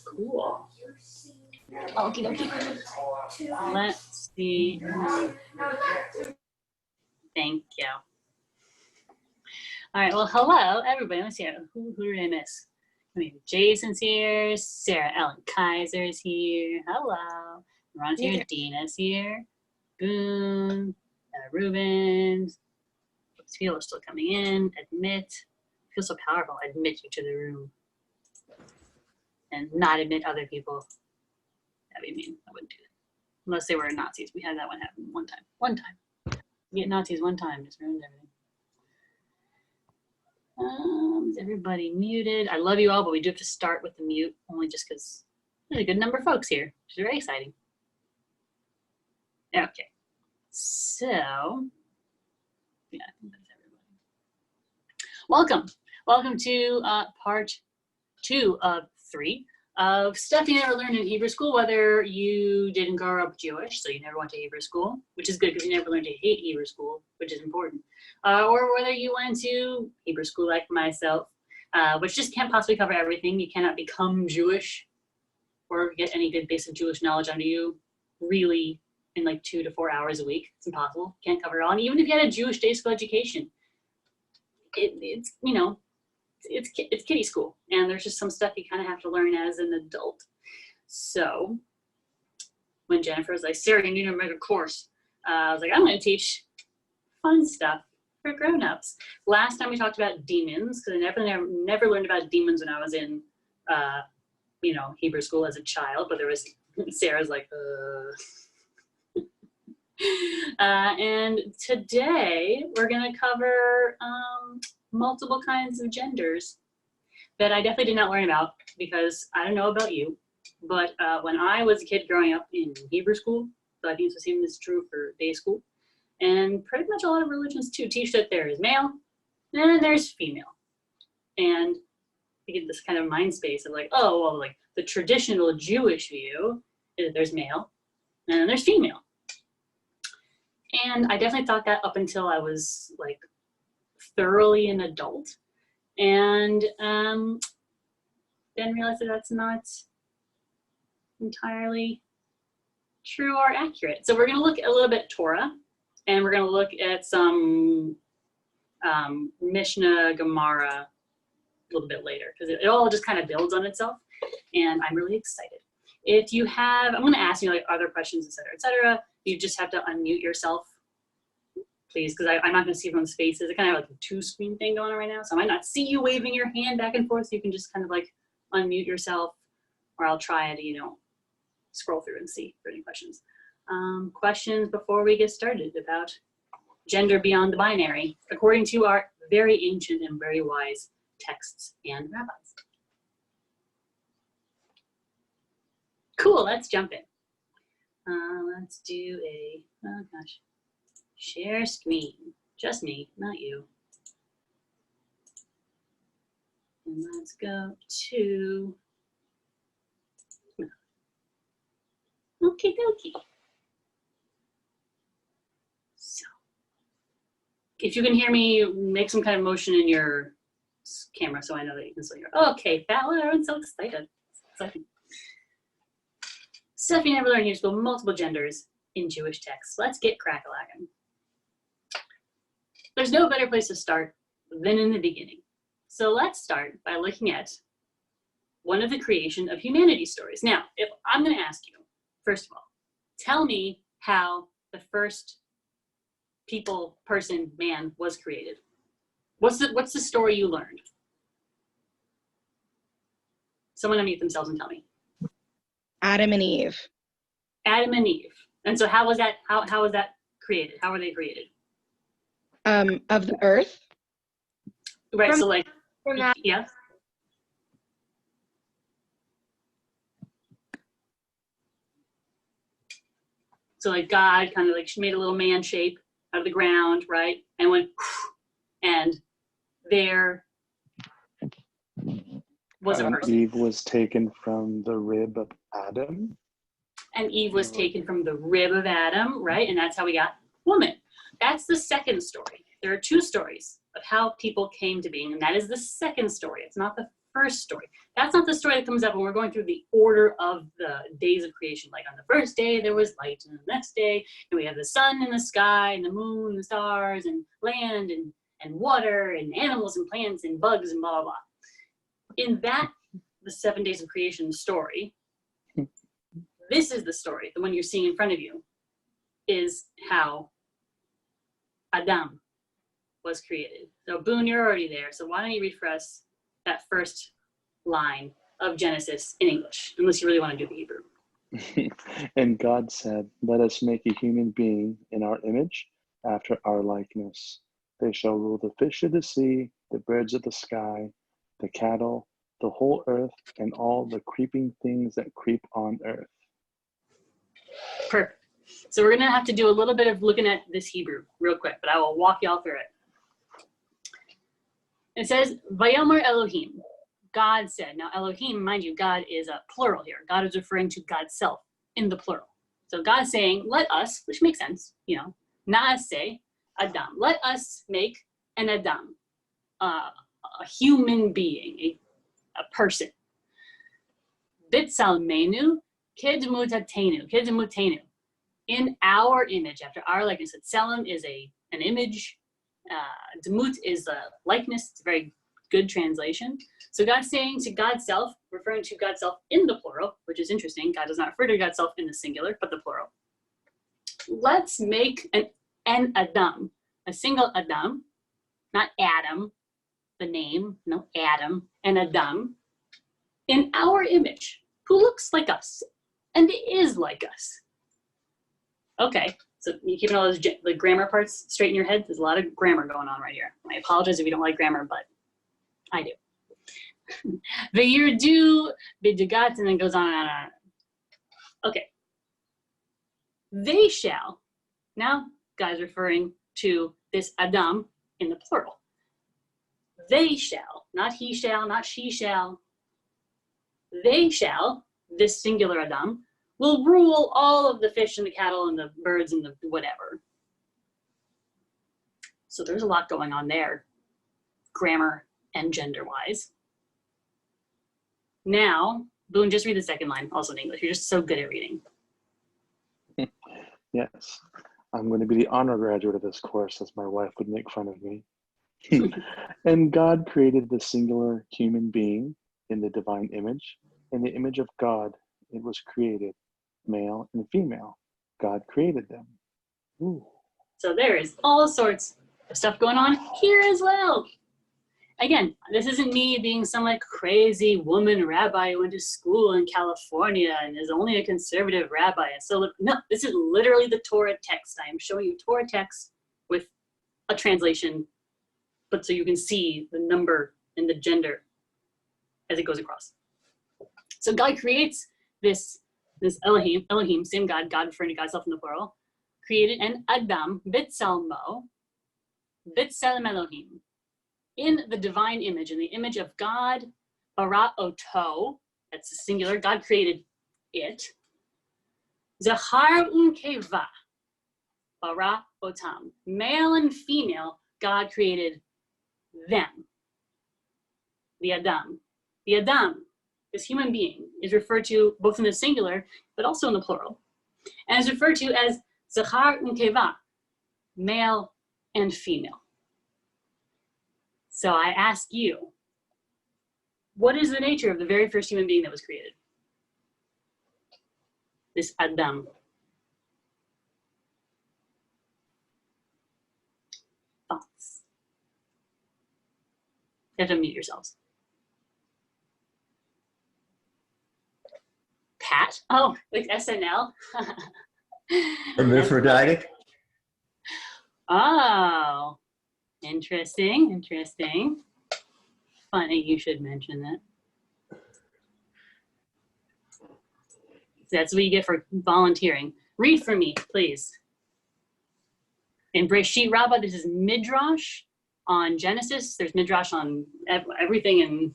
Cool. Okie dokie. Let's see. Thank you. All right. Well, hello, everybody. Let's see. Who did I miss? I mean, Jason's here. Sarah Ellen Kaiser's here. Hello. Ron's here. Dina's here. Boone. Ruben. People are still coming in. Admit. I feel so powerful. Admit you to the room. And not admit other people. That'd be mean. I wouldn't do that. Unless they were Nazis. We had that one happen one time. One time. Get Nazis one time. Just ruined everything. Is everybody muted? I love you all, but we do have to start with the mute, only just because there's a good number of folks here, which is very exciting. Okay. So, yeah, I think that's everybody. Welcome. Welcome to part 2 of 3 of stuff you never learned in Hebrew school, whether you didn't grow up Jewish, so you never went to Hebrew school, which is good because you never learned to hate Hebrew school, which is important, or whether you went to Hebrew school like myself, which just can't possibly cover everything. You cannot become Jewish or get any good basic Jewish knowledge under you really in like 2 to 4 hours a week. It's impossible. Can't cover it all. And even if you had a Jewish day school education, it's you know, it's kiddie school, and there's just some stuff you kind of have to learn as an adult. So when Jennifer was like, Sarah, you need to make a course, I was like, I'm going to teach fun stuff for grown-ups. Last time we talked about demons, because I never learned about demons when I was in you know, Hebrew school as a child, but there was Sarah's like and today we're going to cover multiple kinds of genders that I definitely did not learn about, because I don't know about you, but when I was a kid growing up in Hebrew school, so I think it's the same is true for day school, and pretty much a lot of religions too teach that there is male and there's female, and you get this kind of mind space of like, oh, well, like the traditional Jewish view is that there's male and then there's female. And I definitely thought that up until I was like thoroughly an adult, and then realized that that's not entirely true or accurate. So we're going to look a little bit at Torah, and we're going to look at some Mishnah, Gemara a little bit later, because it all just kind of builds on itself, and I'm really excited. If you have, I'm going to ask you like other questions, et cetera. You just have to unmute yourself, please, because I'm not going to see everyone's faces. It's kind of like a 2-screen thing going on right now, so I might not see you waving your hand back and forth. So you can just kind of like unmute yourself, or I'll try to, you know, scroll through and see for any questions. Questions before we get started about gender beyond the binary, according to our very ancient and very wise texts and rabbis. Cool, let's jump in. Let's do a, oh gosh, share screen. Just me, not you. And let's go to, okie dokie. So, if you can hear me, make some kind of motion in your camera so I know that you can still hear. Okay, that one, everyone's so excited. Stuff you never learned in Hebrew school, multiple genders in Jewish texts. Let's get crack-a-lackin'. There's no better place to start than in the beginning. So let's start by looking at one of the creation of humanity stories. Now, if I'm going to ask you, first of all, tell me how the first person, man was created. What's the story you learned? Someone unmute themselves and tell me. Adam and Eve. Adam and Eve. And so how was that, how was that created? How were they created? Of the earth. Right, so like, yeah. So like God kind of like made a little man shape out of the ground, right? And went, and there was a person. Eve was taken from the rib of Adam. And Eve was taken from the rib of Adam, right? And that's how we got woman. That's the second story. There are 2 stories of how people came to being, and that is the second story. It's not the first story. That's not the story that comes up when we're going through the order of the days of creation. Like on the first day, there was light, and the next day, and we have the sun and the sky, and the moon, and the stars, and land, and water, and animals, and plants, and bugs, and blah, blah, blah. In that, the 7 days of creation story, this is the story, the one you're seeing in front of you, is how Adam was created. So Boone, you're already there. So why don't you read for us that first line of Genesis in English, unless you really want to do the Hebrew. And God said, let us make a human being in our image, after our likeness. They shall rule the fish of the sea, the birds of the sky, the cattle, the whole earth, and all the creeping things that creep on earth. Perfect. So we're going to have to do a little bit of looking at this Hebrew real quick, but I will walk y'all through it. It says, Vayomer Elohim. God said. Now, Elohim, mind you, God is a plural here. God is referring to God's self in the plural. So God's saying, let us, which makes sense, you know, Naaseh Adam. Let us make an Adam, a human being, a person. Bitsalmenu, Kidmutenu, in our image, after our likeness. Tselem is an image. Demut is a likeness. It's a very good translation. So God's saying to God's self, referring to God's self in the plural, which is interesting. God does not refer to God's self in the singular, but the plural. Let's make an Adam, a single Adam, not Adam, the name, no Adam, an Adam, in our image, who looks like us and is like us. Okay, so you keeping all those the grammar parts straight in your head? There's a lot of grammar going on right here. I apologize if you don't like grammar, but I do. V'yirdu b'degat, and then goes on and on and on. Okay. They shall, now God's referring to this Adam in the plural. They shall, not he shall, not she shall. They shall, this singular Adam, will rule all of the fish and the cattle and the birds and the whatever. So there's a lot going on there, grammar and gender-wise. Now, Boone, just read the second line, also in English. You're just so good at reading. Yes, I'm going to be the honor graduate of this course, as my wife would make fun of me. And God created the singular human being in the divine image. In the image of God, it was created, male and female. God created them. Ooh. So there is all sorts of stuff going on here as well. Again, this isn't me being some like crazy woman rabbi who went to school in California and is only a conservative rabbi. And so, no, this is literally the Torah text. I am showing you Torah text with a translation, but so you can see the number and the gender as it goes across. So God creates this Elohim, same God referring to God's self in the plural, created an Adam, Bitsalmo, Bitsalem Elohim, in the divine image, in the image of God, bara oto, that's the singular, God created it. Zachar unkeva, bara otam, male and female, God created them. The Adam, this human being, is referred to both in the singular, but also in the plural, and is referred to as Zachar unkeva, male and female. So I ask you, what is the nature of the very first human being that was created? This Adam. Thoughts? You have to mute yourselves. Pat? Oh, like SNL? Hermaphroditic? Oh, interesting. Funny you should mention that. That's what you get for volunteering. Read for me, please. In Breshit Rabbah, this is Midrash on Genesis. There's Midrash on everything and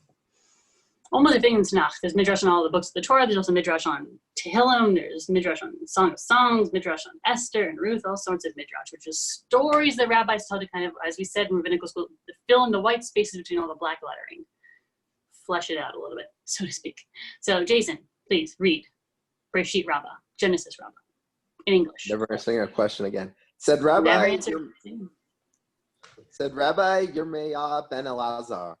almost everything in Tanakh. There's Midrash on all the books of the Torah. There's also Midrash on Tehillim. There's Midrash on Song of Songs, Midrash on Esther and Ruth, all sorts of Midrash, which is stories that rabbis tell to kind of, as we said in rabbinical school, to fill in the white spaces between all the black lettering. flesh it out a little bit, so to speak. So Jason, please read Bereshit Rabbah, Genesis Rabbah, in English. Never answering a question again. Said Never Rabbi, answered. said Rabbi Yirmiyah ben Elazar,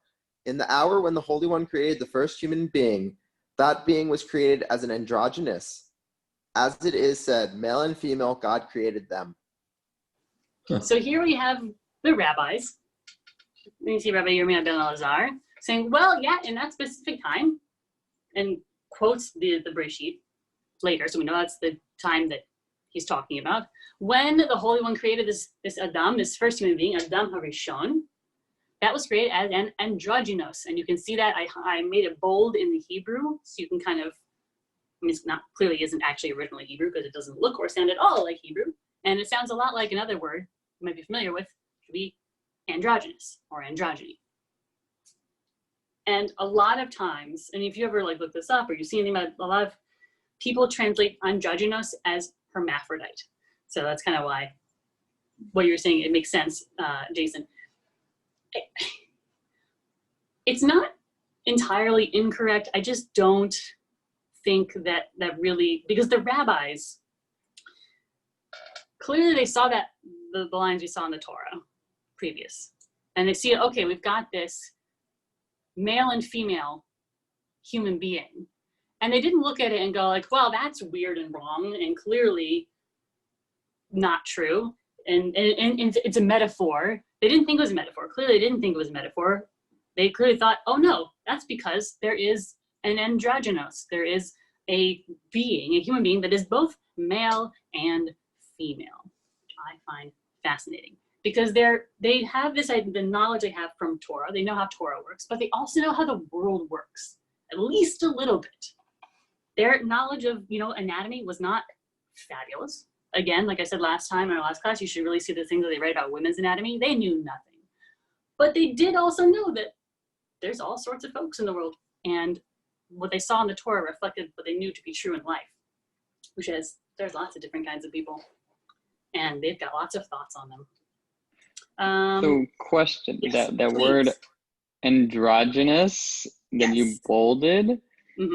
in the hour when the Holy One created the first human being, that being was created as an androgynous. As it is said, male and female, God created them. So here we have the rabbis. You see Rabbi Yirmiyah ben Elazar saying, well, yeah, in that specific time, and quotes the Bereshit later, so we know that's the time that he's talking about, when the Holy One created this Adam, this first human being, Adam HaRishon, that was created as an androgynous. And you can see that I made it bold in the Hebrew, so you can kind of, I mean, it's not, clearly isn't actually originally Hebrew because it doesn't look or sound at all like Hebrew. And it sounds a lot like another word you might be familiar with, could be androgynous or androgyny. And a lot of times, and if you ever like look this up or you see anything about it, a lot of people translate androgynous as hermaphrodite. So that's kind of why what you're saying, it makes sense, Jason. It's not entirely incorrect. I just don't think that really, because the rabbis, clearly they saw that the lines we saw in the Torah previous, and they see, okay, we've got this male and female human being, and they didn't look at it and go like, well, that's weird and wrong and clearly not true, and it's a metaphor. They didn't think it was a metaphor. Clearly they didn't think it was a metaphor. They clearly thought, oh no, that's because there is an androgynous. There is a being, a human being that is both male and female, which I find fascinating. Because they have this, the knowledge they have from Torah, they know how Torah works, but they also know how the world works, at least a little bit. Their knowledge of, anatomy was not fabulous. Again, like I said last time in our last class, you should really see the things that they write about women's anatomy. They knew nothing. But they did also know that there's all sorts of folks in the world, and what they saw in the Torah reflected what they knew to be true in life, which is there's lots of different kinds of people, and they've got lots of thoughts on them. So question, yes, that word androgynous that you bolded,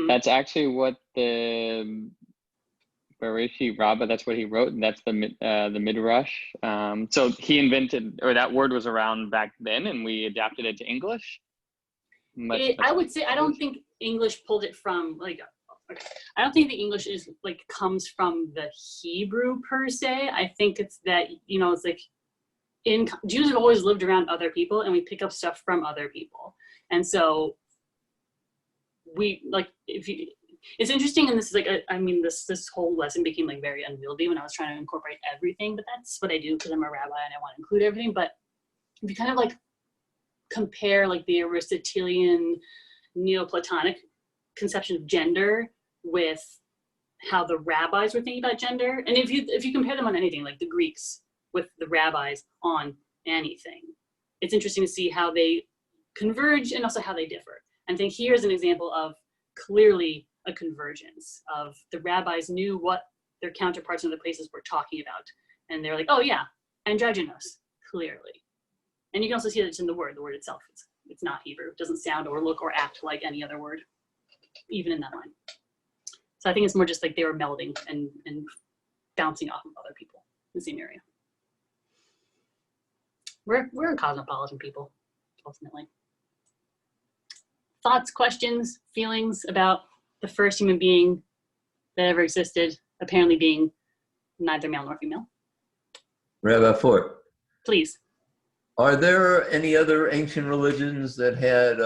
that's actually what the Bereshit Rabbah, that's what he wrote, and that's the Midrash. So he invented, or that word was around back then, and we adapted it to English. I would say, I don't think English pulled it from, I don't think the English is comes from the Hebrew per se. I think it's that, it's like, Jews have always lived around other people, and we pick up stuff from other people. And so it's interesting, and this is this whole lesson became very unwieldy when I was trying to incorporate everything, but that's what I do because I'm a rabbi and I want to include everything. But if you kind of compare the Aristotelian Neoplatonic conception of gender with how the rabbis were thinking about gender, and if you compare them on anything, like the Greeks with the rabbis on anything, it's interesting to see how they converge and also how they differ. And I think here's an example of clearly a convergence of the rabbis knew what their counterparts in other places were talking about. And they're like, oh yeah, androgynous, clearly. And you can also see that it's in the word itself. It's not Hebrew. It doesn't sound or look or act like any other word, even in that line. So I think it's more just they were melding and bouncing off of other people in the same area. We're a cosmopolitan people, ultimately. Thoughts, questions, feelings about the first human being that ever existed, apparently being neither male nor female? Rabbi Fort. Please. Are there any other ancient religions that had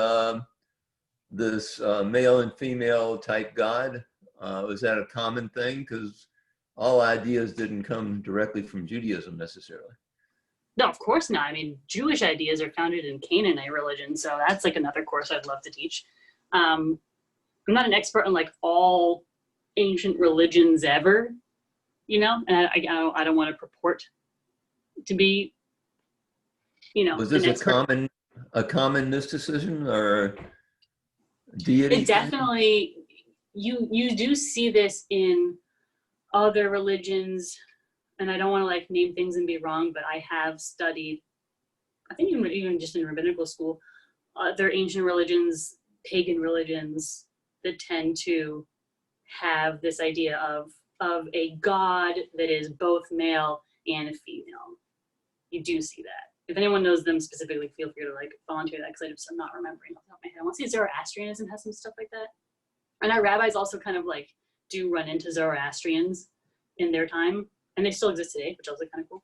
this male and female type God? Was that a common thing? Because all ideas didn't come directly from Judaism necessarily. No, of course not. I mean, Jewish ideas are founded in Canaanite religion, so that's another course I'd love to teach. I'm not an expert on all ancient religions ever, and I don't want to purport to be, Was this a common mysticism or deity? It definitely, you do see this in other religions. And I don't want to name things and be wrong, but I have studied, I think even just in rabbinical school, other ancient religions pagan religions that tend to have this idea of a god that is both male and female. You do see that. If anyone knows them specifically, feel free to like volunteer that, because I'm not remembering off the top of my head. I want to see Zoroastrianism has some stuff like that. And our rabbis also kind of like do run into Zoroastrians in their time, and they still exist today, which is also kind of cool.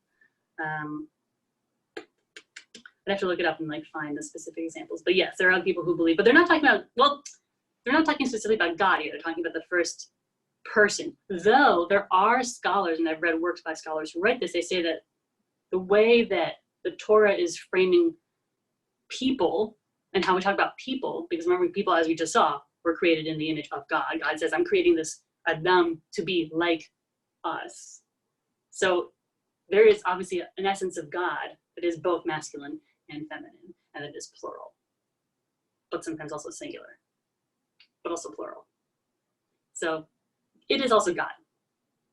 I'd have to look it up and like find the specific examples. But yes, there are other people who believe, but they're not talking about, well, they're not talking specifically about God here. They're talking about the first person. Though there are scholars, and I've read works by scholars who write this, they say that the way that the Torah is framing people and how we talk about people, because remember, people, as we just saw, were created in the image of God. God says, I'm creating this Adam to be like us. So there is obviously an essence of God that is both masculine and feminine, and it is plural, but sometimes also singular, but also plural. So it is also God,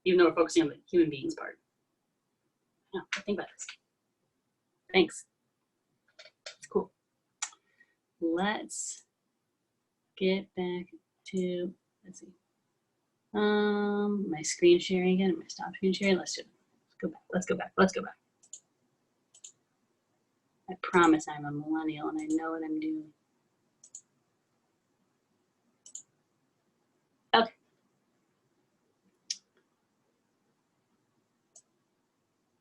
even though we're focusing on the human beings part. Yeah, think about this. Thanks. It's cool. Let's get back to, let's see. My screen sharing again. My stop screen sharing. Let's go back. Let's go back. I promise I'm a millennial and I know what I'm doing. Okay.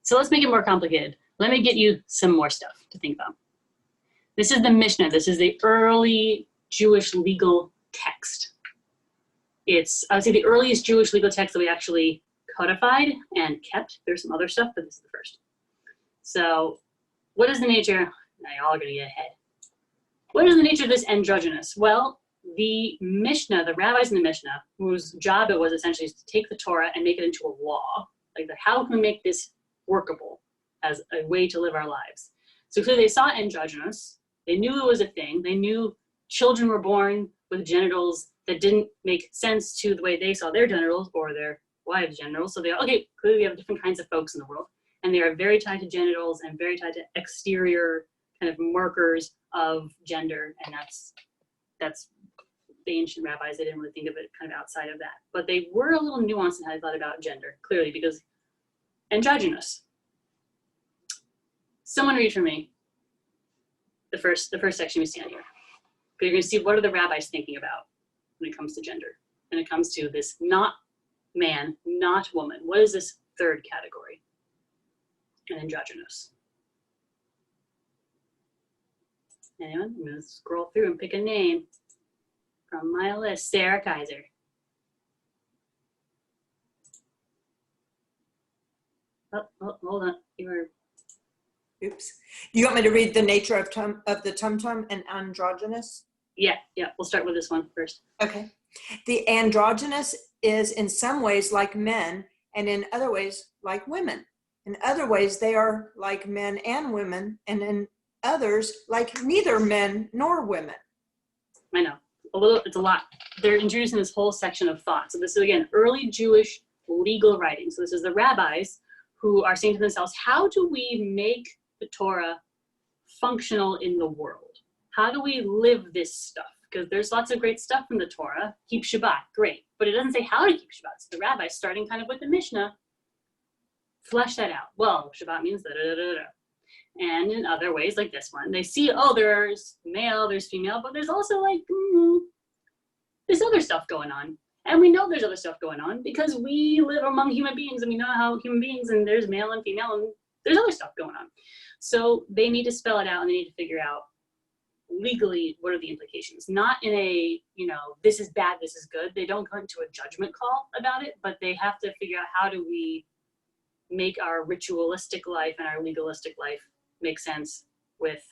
So let's make it more complicated. Let me get you some more stuff to think about. This is the Mishnah. This is the early Jewish legal text. It's, I would say, the earliest Jewish legal text that we actually codified and kept. There's some other stuff, but this is the first. So what is the nature? Now you're all gonna get ahead. What is the nature of this androgynous? Well, the Mishnah, the rabbis in the Mishnah, whose job it was essentially to take the Torah and make it into a law. Like, how can we make this workable as a way to live our lives? So clearly they saw androgynous. They knew it was a thing. They knew children were born with genitals that didn't make sense to the way they saw their genitals or their wives' genitals. So they're, okay, clearly we have different kinds of folks in the world. And they are very tied to genitals and very tied to exterior kind of markers of gender. And that's the ancient rabbis. They didn't really think of it kind of outside of that. But they were a little nuanced in how they thought about gender, clearly, because androgynous. Someone read for me the first section we see on here. You're going to see what are the rabbis thinking about when it comes to gender, when it comes to this not man, not woman. What is this third category? An androgynous. Anyone? I'm going to scroll through and pick a name from my list. Sarah Kaiser. Oh, hold on. You were. Oops. Do you want me to read the nature of the tum-tum and androgynous? Yeah. We'll start with this one first. Okay. The androgynous is in some ways like men, and in other ways like women. In other ways, they are like men and women, and in others, like neither men nor women. I know. It's a lot. They're introducing this whole section of thought. So this is, again, early Jewish legal writing. So this is the rabbis who are saying to themselves, how do we make the Torah functional in the world? How do we live this stuff? Because there's lots of great stuff in the Torah. Keep Shabbat, great. But it doesn't say how to keep Shabbat. So the rabbis, starting kind of with the Mishnah, flesh that out. Well, Shabbat means da-da-da-da-da. And in other ways, like this one, they see, oh, there's male, there's female, but there's also like, there's other stuff going on. And we know there's other stuff going on because we live among human beings and we know how human beings, and there's male and female and there's other stuff going on. So they need to spell it out and they need to figure out legally what are the implications. Not in a, this is bad, this is good. They don't go into a judgment call about it, but they have to figure out how do we make our ritualistic life and our legalistic life make sense with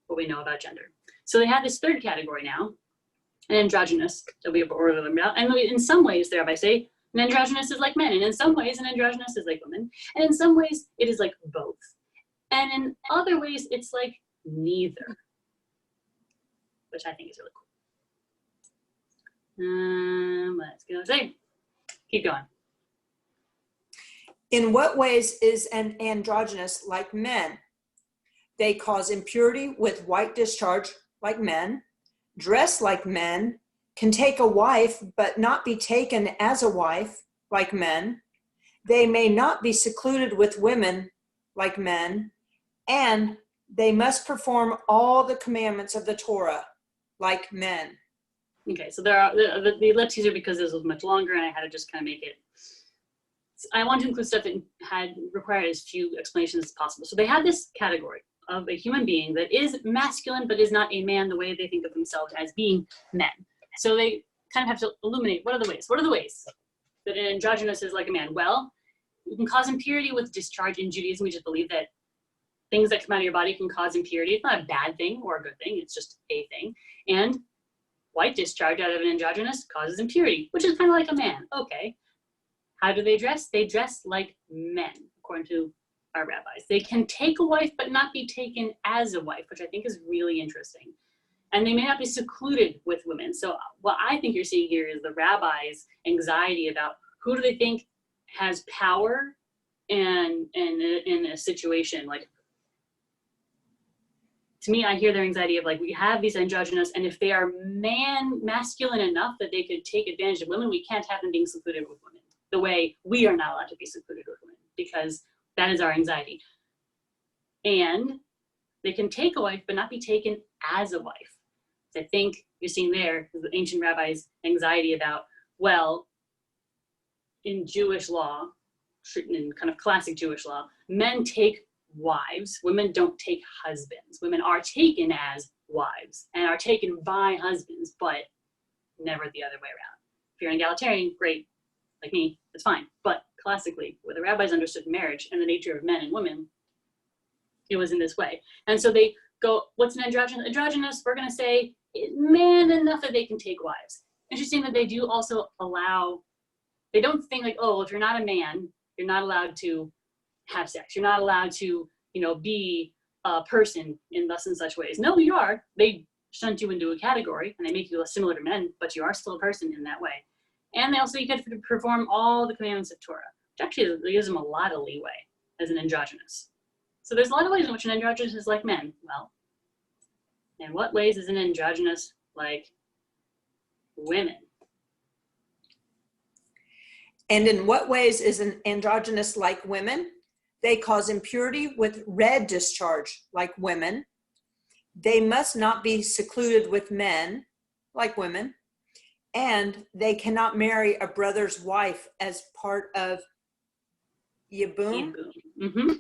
what we know about gender. So they have this third category now, an androgynous, that we have already learned about. And in some ways, the rabbis say, an androgynous is like men, and in some ways, an androgynous is like women, and in some ways, it is like both. And in other ways, it's like neither, which I think is really cool. Let's go. Say, keep going. In what ways is an androgynous like men? They cause impurity with white discharge like men. dress like men, can take a wife but not be taken as a wife like men. They may not be secluded with women like men, and they must perform all the commandments of the Torah like men. Okay, so there are the ellipses are because this was much longer, and I had to just kind of make it. I want to include stuff that had required as few explanations as possible. So they had this category of a human being that is masculine but is not a man the way they think of themselves as being men. So they kind of have to illuminate what are the ways? What are the ways that an androgynous is like a man? Well, you can cause impurity with discharge. In Judaism, we just believe that things that come out of your body can cause impurity. It's not a bad thing or a good thing. It's just a thing. And white discharge out of an androgynous causes impurity, which is kind of like a man. Okay. How do they dress? They dress like men, according to our rabbis. They can take a wife, but not be taken as a wife, which I think is really interesting. And they may not be secluded with women. So what I think you're seeing here is the rabbis' anxiety about who do they think has power and in a situation. Like, to me, I hear their anxiety of like, we have these androgynous, and if they are masculine enough that they could take advantage of women, we can't have them being secluded with women the way we are not allowed to be secluded with women, because that is our anxiety. And they can take a wife, but not be taken as a wife. So I think you're seeing there the ancient rabbis' anxiety about, well, in Jewish law, in kind of classic Jewish law, men take wives, women don't take husbands. Women are taken as wives and are taken by husbands, but never the other way around. If you're an egalitarian, great, like me, that's fine. But classically, where the rabbis understood marriage and the nature of men and women, it was in this way. And so they go, what's an androgynous? Androgynous, we're going to say, man enough that they can take wives. Interesting that they do also allow, they don't think like, oh, if you're not a man, you're not allowed to have sex. You're not allowed to, be a person in thus and such ways. No, you are. They shunt you into a category and they make you less similar to men, but you are still a person in that way. And they also, you get to perform all the commandments of Torah, which actually gives them a lot of leeway as an androgynous. So there's a lot of ways in which an androgynous is like men. Well, in what ways is an androgynous like women? And in what ways is an androgynous like women? They cause impurity with red discharge like women. They must not be secluded with men like women. And they cannot marry a brother's wife as part of Yibum. Mm-hmm.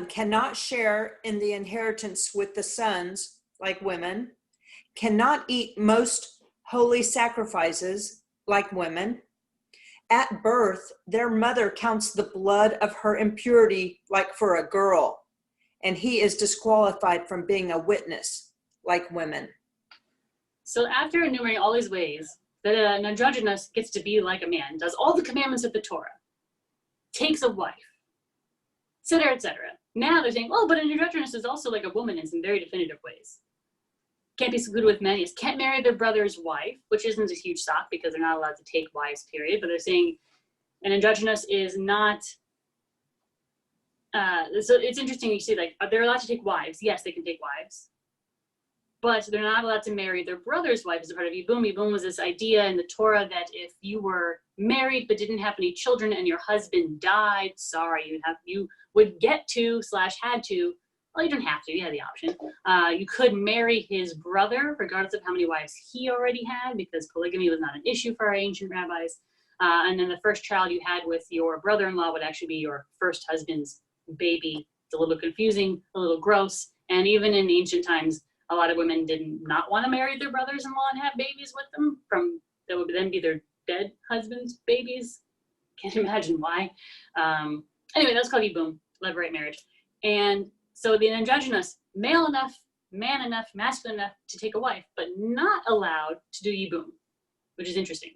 Cannot share in the inheritance with the sons like women. Cannot eat most holy sacrifices like women. At birth, their mother counts the blood of her impurity like for a girl, and he is disqualified from being a witness like women. So after enumerating all these ways that an androgynous gets to be like a man, does all the commandments of the Torah, takes a wife, etc., etc. Now they're saying, oh, but an androgynous is also like a woman in some very definitive ways. Can't be secluded with men. Yes, can't marry their brother's wife, which isn't a huge shock because they're not allowed to take wives, period. But they're saying an androgynous is not. So it's interesting. You see, like, they're allowed to take wives. Yes, they can take wives, but they're not allowed to marry their brother's wife as a part of Yibum. Yibum was this idea in the Torah that if you were married but didn't have any children and your husband died, sorry, you would get to / had to. Well, you don't have to. You had the option. You could marry his brother, regardless of how many wives he already had, because polygamy was not an issue for our ancient rabbis. And then the first child you had with your brother-in-law would actually be your first husband's baby. It's a little confusing, a little gross. And even in ancient times, a lot of women did not want to marry their brothers-in-law and have babies with them. That would then be their dead husband's babies. Can't imagine why. Anyway, that's called Yibum, levirate marriage. And so the androgynous, male enough, man enough, masculine enough to take a wife, but not allowed to do Yibum, which is interesting.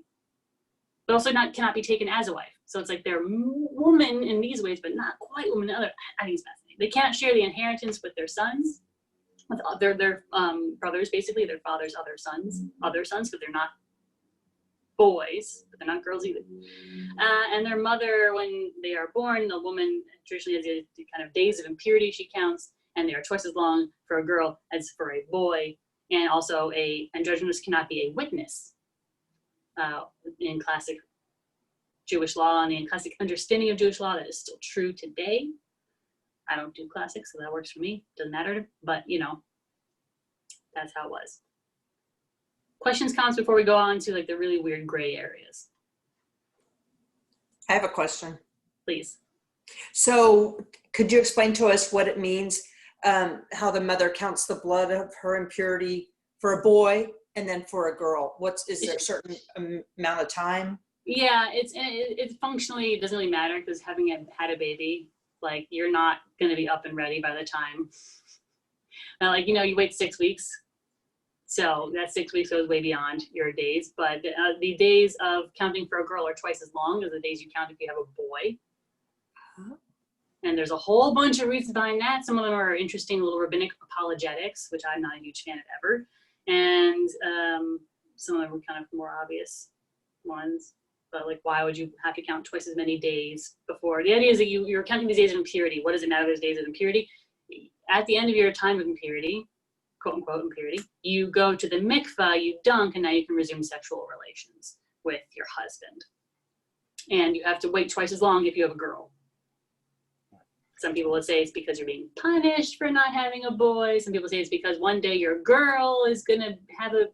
But also cannot be taken as a wife. So it's like they're woman in these ways, but not quite woman in other. I think it's fascinating. They can't share the inheritance with their sons, with their brothers, basically, their father's other sons, because they're not boys, but they're not girls either. And their mother, when they are born, the woman traditionally has the kind of days of impurity she counts, and they are twice as long for a girl as for a boy. And also androgynous cannot be a witness in classic Jewish law and in classic understanding of Jewish law. That is still true today. I don't do classics, so that works for me. Doesn't matter, but that's how it was. Questions, comments before we go on to like the really weird gray areas? I have a question. Please. So could you explain to us what it means, how the mother counts the blood of her impurity for a boy and then for a girl? Is there a certain amount of time? Yeah, it functionally, it doesn't really matter because having had a baby, like you're not going to be up and ready by the time. You wait 6 weeks. So that 6 weeks goes way beyond your days. But the days of counting for a girl are twice as long as the days you count if you have a boy. And there's a whole bunch of reasons behind that. Some of them are interesting little rabbinic apologetics, which I'm not a huge fan of ever. And some of them are kind of more obvious ones. But like, why would you have to count twice as many days before? The idea is that you're counting these days of impurity. What does it matter if there's days of impurity? At the end of your time of impurity, quote unquote impurity, you go to the mikvah, you dunk, and now you can resume sexual relations with your husband. And you have to wait twice as long if you have a girl. Some people would say it's because you're being punished for not having a boy. Some people say it's because one day your girl is going to have a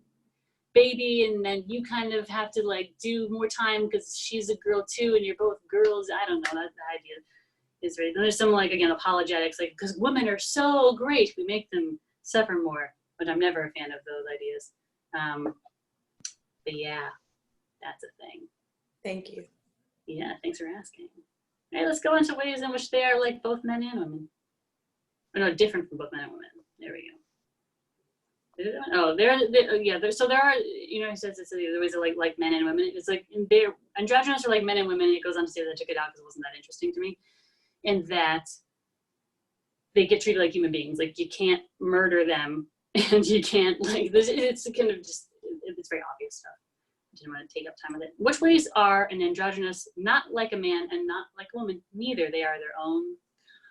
baby and then you kind of have to like do more time because she's a girl too and you're both girls. I don't know. That's the idea. Is right. There's some like, again, apologetics, like because women are so great, we make them suffer more, but I'm never a fan of those ideas. But yeah, that's a thing. Thank you. Yeah, thanks for asking. Hey, let's go into ways in which they are like both men and women. Or no, different from both men and women. There we go. Oh, so there are, he says it's the ways of like men and women. It's like they're androgynous are like men and women. And it goes on to say that I took it out because it wasn't that interesting to me. And that they get treated like human beings. Like you can't murder them, and you can't like this. It's kind of just it's very obvious stuff. I didn't want to take up time with it. Which ways are an androgynous not like a man and not like a woman? Neither. They are their own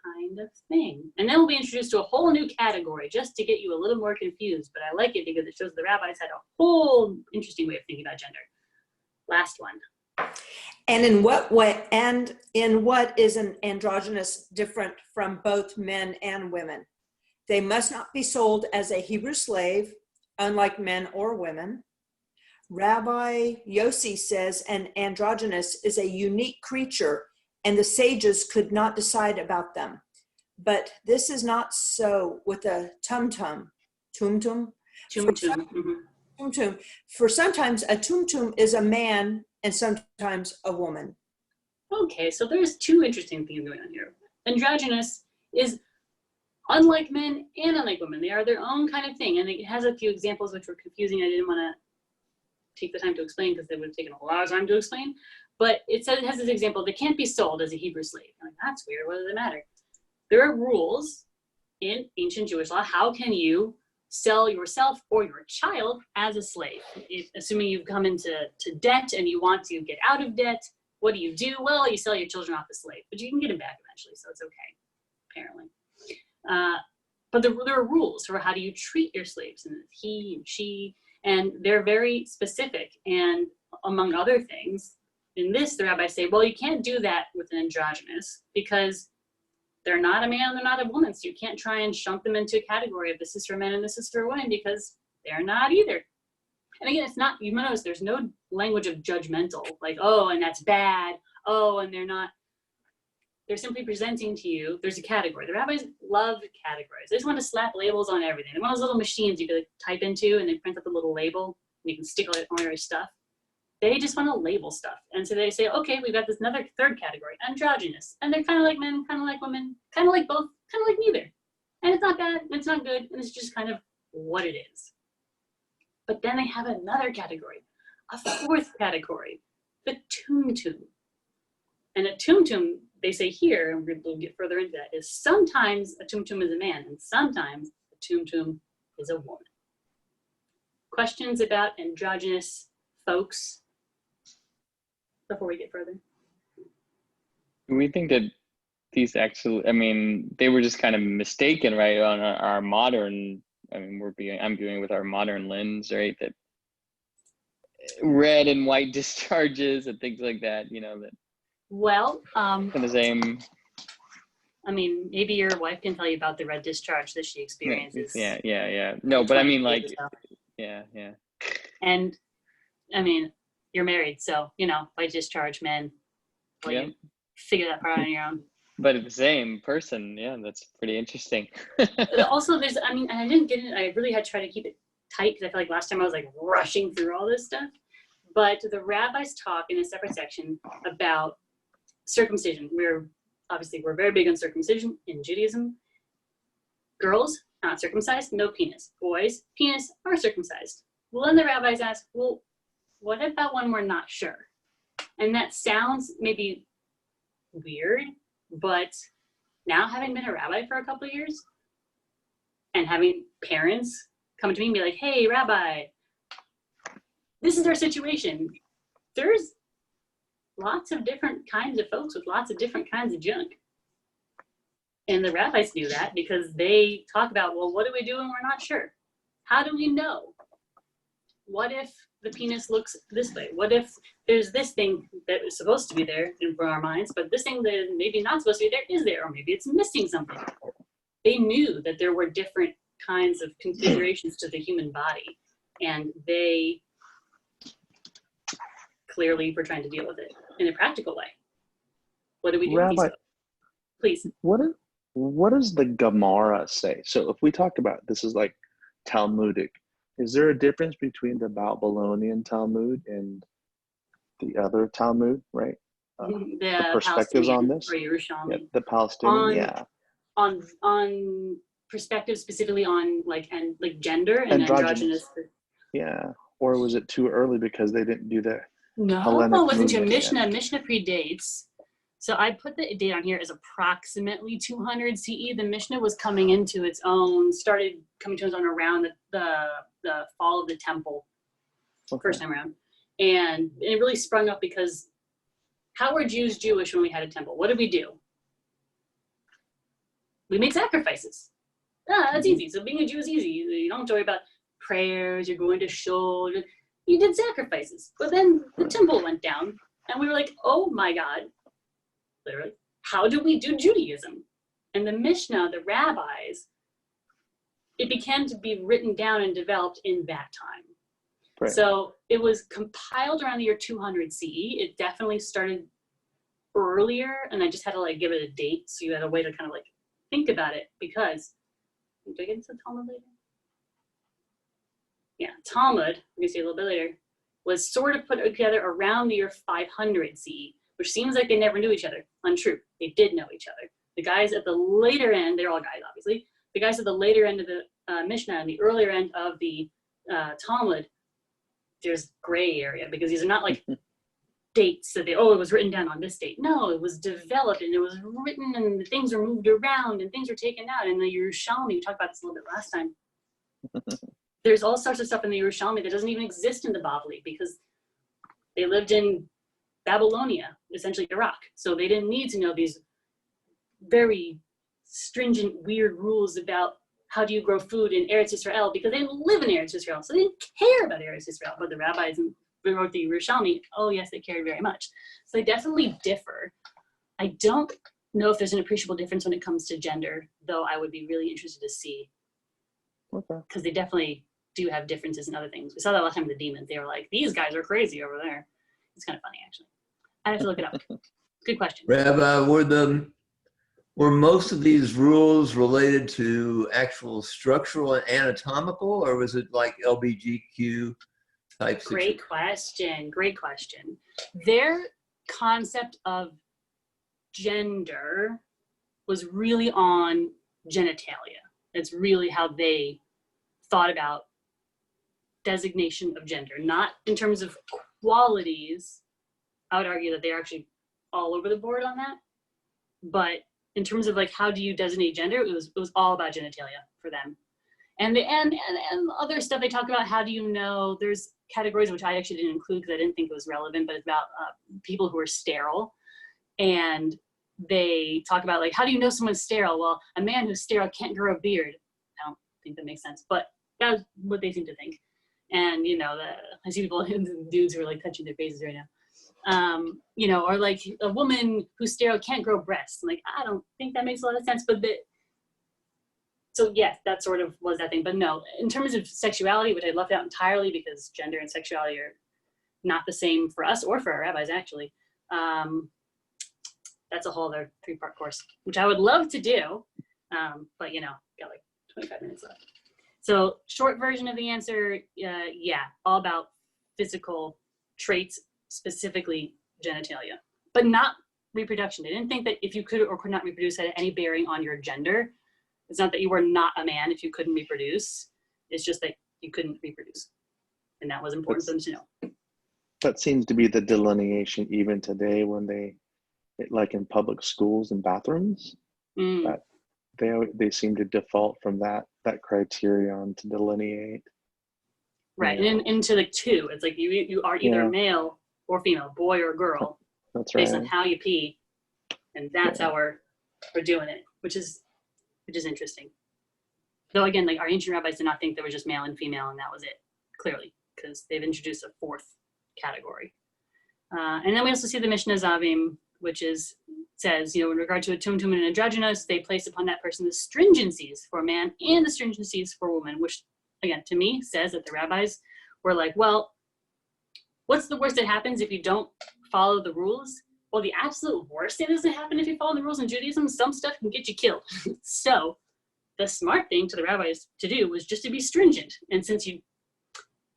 kind of thing. And then we'll be introduced to a whole new category just to get you a little more confused. But I like it because it shows the rabbis had a whole interesting way of thinking about gender. Last one. And in what way, and in what is an androgynous different from both men and women? They must not be sold as a Hebrew slave, unlike men or women. Rabbi Yossi says an androgynous is a unique creature and the sages could not decide about them. But this is not so with a tumtum. Tumtum? Tumtum. For sometimes a tumtum is a man and sometimes a woman. Okay, so there's two interesting things going on here. Androgynous is unlike men and unlike women. They are their own kind of thing. And it has a few examples which were confusing. I didn't want to take the time to explain because they would have taken a lot of time to explain. But it says it has this example, they can't be sold as a Hebrew slave. I'm like, that's weird, what does it matter? There are rules in ancient Jewish law. How can you sell yourself or your child as a slave? Assuming you've come into debt and you want to get out of debt, what do? Well, you sell your children off as slave, but you can get them back eventually, so it's okay, apparently. But there are rules for how do you treat your slaves, and he and she, and they're very specific. And among other things, in this, the rabbis say, well, you can't do that with an androgynous because they're not a man, they're not a woman. So you can't try and shunt them into a category of this is for men and this is for women because they're not either. And again, it's not, you notice there's no language of judgmental, like, oh, and that's bad. Oh, and they're not. They're simply presenting to you, there's a category. The rabbis love categories. They just want to slap labels on everything. They want those little machines you can like, type into and they print up a little label and you can stick it on your stuff. They just want to label stuff. And so they say, okay, we've got this another third category, androgynous. And they're kind of like men, kind of like women, kind of like both, kind of like neither. And it's not bad, and it's not good, and it's just kind of what it is. But then they have another category, a fourth category, the tumtum. And a tumtum, they say here, and we'll get further into that, is sometimes a tumtum is a man, and sometimes a tumtum is a woman. Questions about androgynous folks before we get further? We think that these actually, I mean, they were just kind of mistaken, right, on our modern I mean, I'm viewing with our modern lens, right? That red and white discharges and things like that, you know, that Well, kind of same. I mean, maybe your wife can tell you about the red discharge that she experiences. Yeah. No, but I mean, like, yeah. And I mean, you're married, so, you know, white discharge, men, Yeah. you figure that part out on your own. But the same person, yeah, that's pretty interesting. Also, there's, I mean, I didn't get it. I really had to try to keep it tight because I feel like last time I was like rushing through all this stuff. But the rabbis talk in a separate section about circumcision. We're very big on circumcision in Judaism. Girls, not circumcised, no penis. Boys, penis, are circumcised. Well, then the rabbis ask, well, what about when we're not sure? And that sounds maybe weird, but now having been a rabbi for a couple of years and having parents come to me and be like, hey, rabbi, this is our situation. There's lots of different kinds of folks with lots of different kinds of junk. And the rabbis knew that because they talk about, well, what do we do when we're not sure? How do we know? What if the penis looks this way? What if there's this thing that is supposed to be there in our minds, but this thing that is maybe not supposed to be there is there, or maybe it's missing something. They knew that there were different kinds of configurations to the human body, and they clearly were trying to deal with it in a practical way. What do we do? Rabbi, please. What does the Gemara say? So if we talk about this is like Talmudic, is there a difference between the Babylonian Talmud and the other Talmud, right? The perspectives on this? Or Yerushalmi. Yeah, the Palestinian, On perspectives specifically on like gender and androgynous. Yeah, or was it too early because they didn't do that? No, it wasn't to Mishnah. Yet. Mishnah predates. So I put the date on here as approximately 200 CE. The Mishnah was coming into its own, started coming to its own around the fall of the temple, first time around. And it really sprung up because how were Jews Jewish when we had a temple? What did we do? We made sacrifices. That's easy. So being a Jew is easy. You don't have to worry about prayers, you're going to shul. You did sacrifices. But then the temple went down and we were like, oh my God. Literally, how do we do Judaism? And the Mishnah, the rabbis, it began to be written down and developed in that time. Right. So it was compiled around the year 200 CE. It definitely started earlier, and I just had to like give it a date, so you had a way to kind of like think about it, because, do I get into Talmud later? Yeah, Talmud, we're gonna see a little bit later, was sort of put together around the year 500 CE, which seems like they never knew each other. Untrue. They did know each other. The guys at the later end, they're all guys, obviously. The guys at the later end of the Mishnah and the earlier end of the Talmud, there's gray area because these are not like dates that it was written down on this date. No, it was developed and it was written and the things were moved around and things were taken out. And the Yerushalmi, we talked about this a little bit last time. There's all sorts of stuff in the Yerushalmi that doesn't even exist in the Bavli because they lived in Babylonia, essentially Iraq. So they didn't need to know these very stringent, weird rules about how do you grow food in Eretz Israel because they didn't live in Eretz Israel. So they didn't care about Eretz Israel. But the rabbis who wrote the Yerushalmi, oh yes, they cared very much. So they definitely differ. I don't know if there's an appreciable difference when it comes to gender, though I would be really interested to see. Okay. Because they definitely do have differences in other things. We saw that last time with the demons. They were like, these guys are crazy over there. It's kind of funny, actually. I have to look it up. Good question. Rabbi, were most of these rules related to actual structural and anatomical, or was it like LBGQ type situation? Great question. Their concept of gender was really on genitalia. It's really how they thought about designation of gender, not in terms of qualities. I would argue that they're actually all over the board on that. But in terms of like how do you designate gender, it was all about genitalia for them. And other stuff they talk about, how do you know, there's categories which I actually didn't include because I didn't think it was relevant, but it's about people who are sterile. And they talk about like, how do you know someone's sterile? Well, a man who's sterile can't grow a beard. No, think that makes sense, but that's what they seem to think. And, you know, I see people, dudes who are like touching their faces right now. You know, or like a woman who's sterile can't grow breasts. I'm like, I don't think that makes a lot of sense, but so yes, that sort of was that thing. But no, in terms of sexuality, which I left out entirely because gender and sexuality are not the same for us or for our rabbis, actually. That's a whole other 3-part course, which I would love to do. But, you know, got like 25 minutes left. So short version of the answer, yeah, all about physical traits, specifically genitalia, but not reproduction. They didn't think that if you could or could not reproduce had any bearing on your gender. It's not that you were not a man if you couldn't reproduce. It's just that you couldn't reproduce. And that was important for them to know. That seems to be the delineation even today when like in public schools and bathrooms, that they seem to default from that criterion to delineate. Right, Yeah. and into like two. It's like you are either male or female, boy or girl. That's right. Based on how you pee. And that's how we're doing it, which is interesting. Though again, like our ancient rabbis did not think there was just male and female and that was it, clearly, because they've introduced a 4th category. And then we also see the Mishnah Zavim, which says, you know, in regard to a tumtum and androgynous, they place upon that person the stringencies for man and the stringencies for woman, which again, to me, says that the rabbis were like, well, what's the worst that happens if you don't follow the rules? Well, the absolute worst thing doesn't happen if you follow the rules in Judaism. Some stuff can get you killed. So the smart thing to the rabbis to do was just to be stringent. And since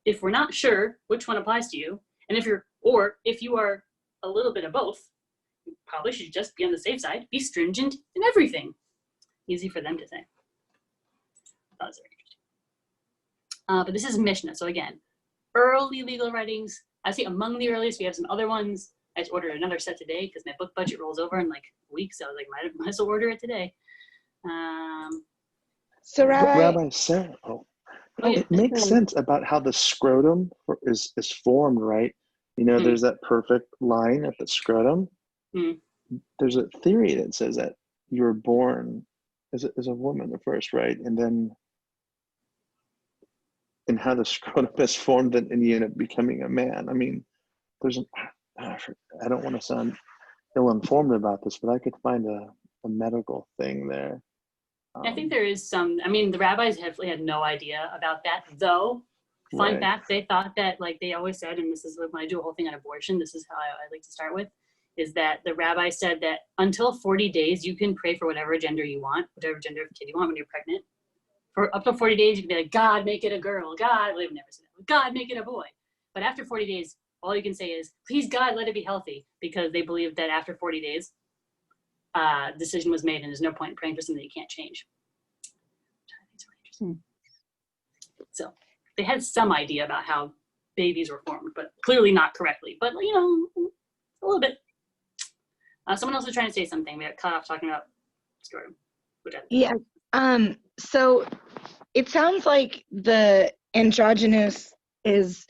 if we're not sure which one applies to you, and if you are a little bit of both, you probably should just be on the safe side, be stringent in everything. Easy for them to say. That was very interesting. But this is Mishnah. So again, early legal writings. I see among the earliest, we have some other ones. I just ordered another set today because my book budget rolls over in like a week. So I was like, might as well order it today. So Rabbi Sarah, it makes sense about how the scrotum is formed, right? You know, there's that perfect line at the scrotum. There's a theory that says that you were born as a woman at first, right? And then and how the scrotum is formed and you end up becoming a man. I mean, I don't want to sound ill-informed about this, but I could find a medical thing there. I think there is some, I mean, the rabbis definitely had no idea about that, though. Fun fact, they thought that, like they always said, and this is like when I do a whole thing on abortion, this is how I like to start with, is that the rabbi said that until 40 days, you can pray for whatever gender you want, whatever gender of kid you want when you're pregnant. For up to 40 days, you can be like, God, make it a girl. God, they've never said that. God, make it a boy. But after 40 days, all you can say is, please, God, let it be healthy, because they believe that after 40 days, decision was made and there's no point in praying for something you can't change. Which I think is really interesting. So they had some idea about how babies were formed, but clearly not correctly. But, you know, a little bit. Someone else was trying to say something. We got cut off talking about scrotum. So it sounds like the androgynous is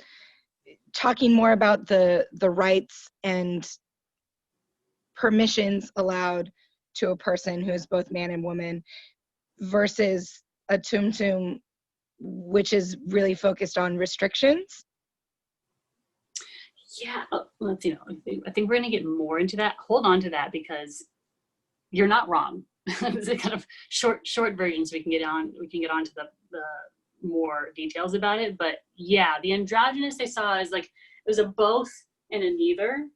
talking more about the rights and permissions allowed to a person who is both man and woman versus a tumtum, which is really focused on restrictions. Yeah, let's see. I think we're going to get more into that. Hold on to that because you're not wrong. It's a kind of short version, so we can get on to the more details about it. But yeah, the androgynous they saw is like it was a both and a neither.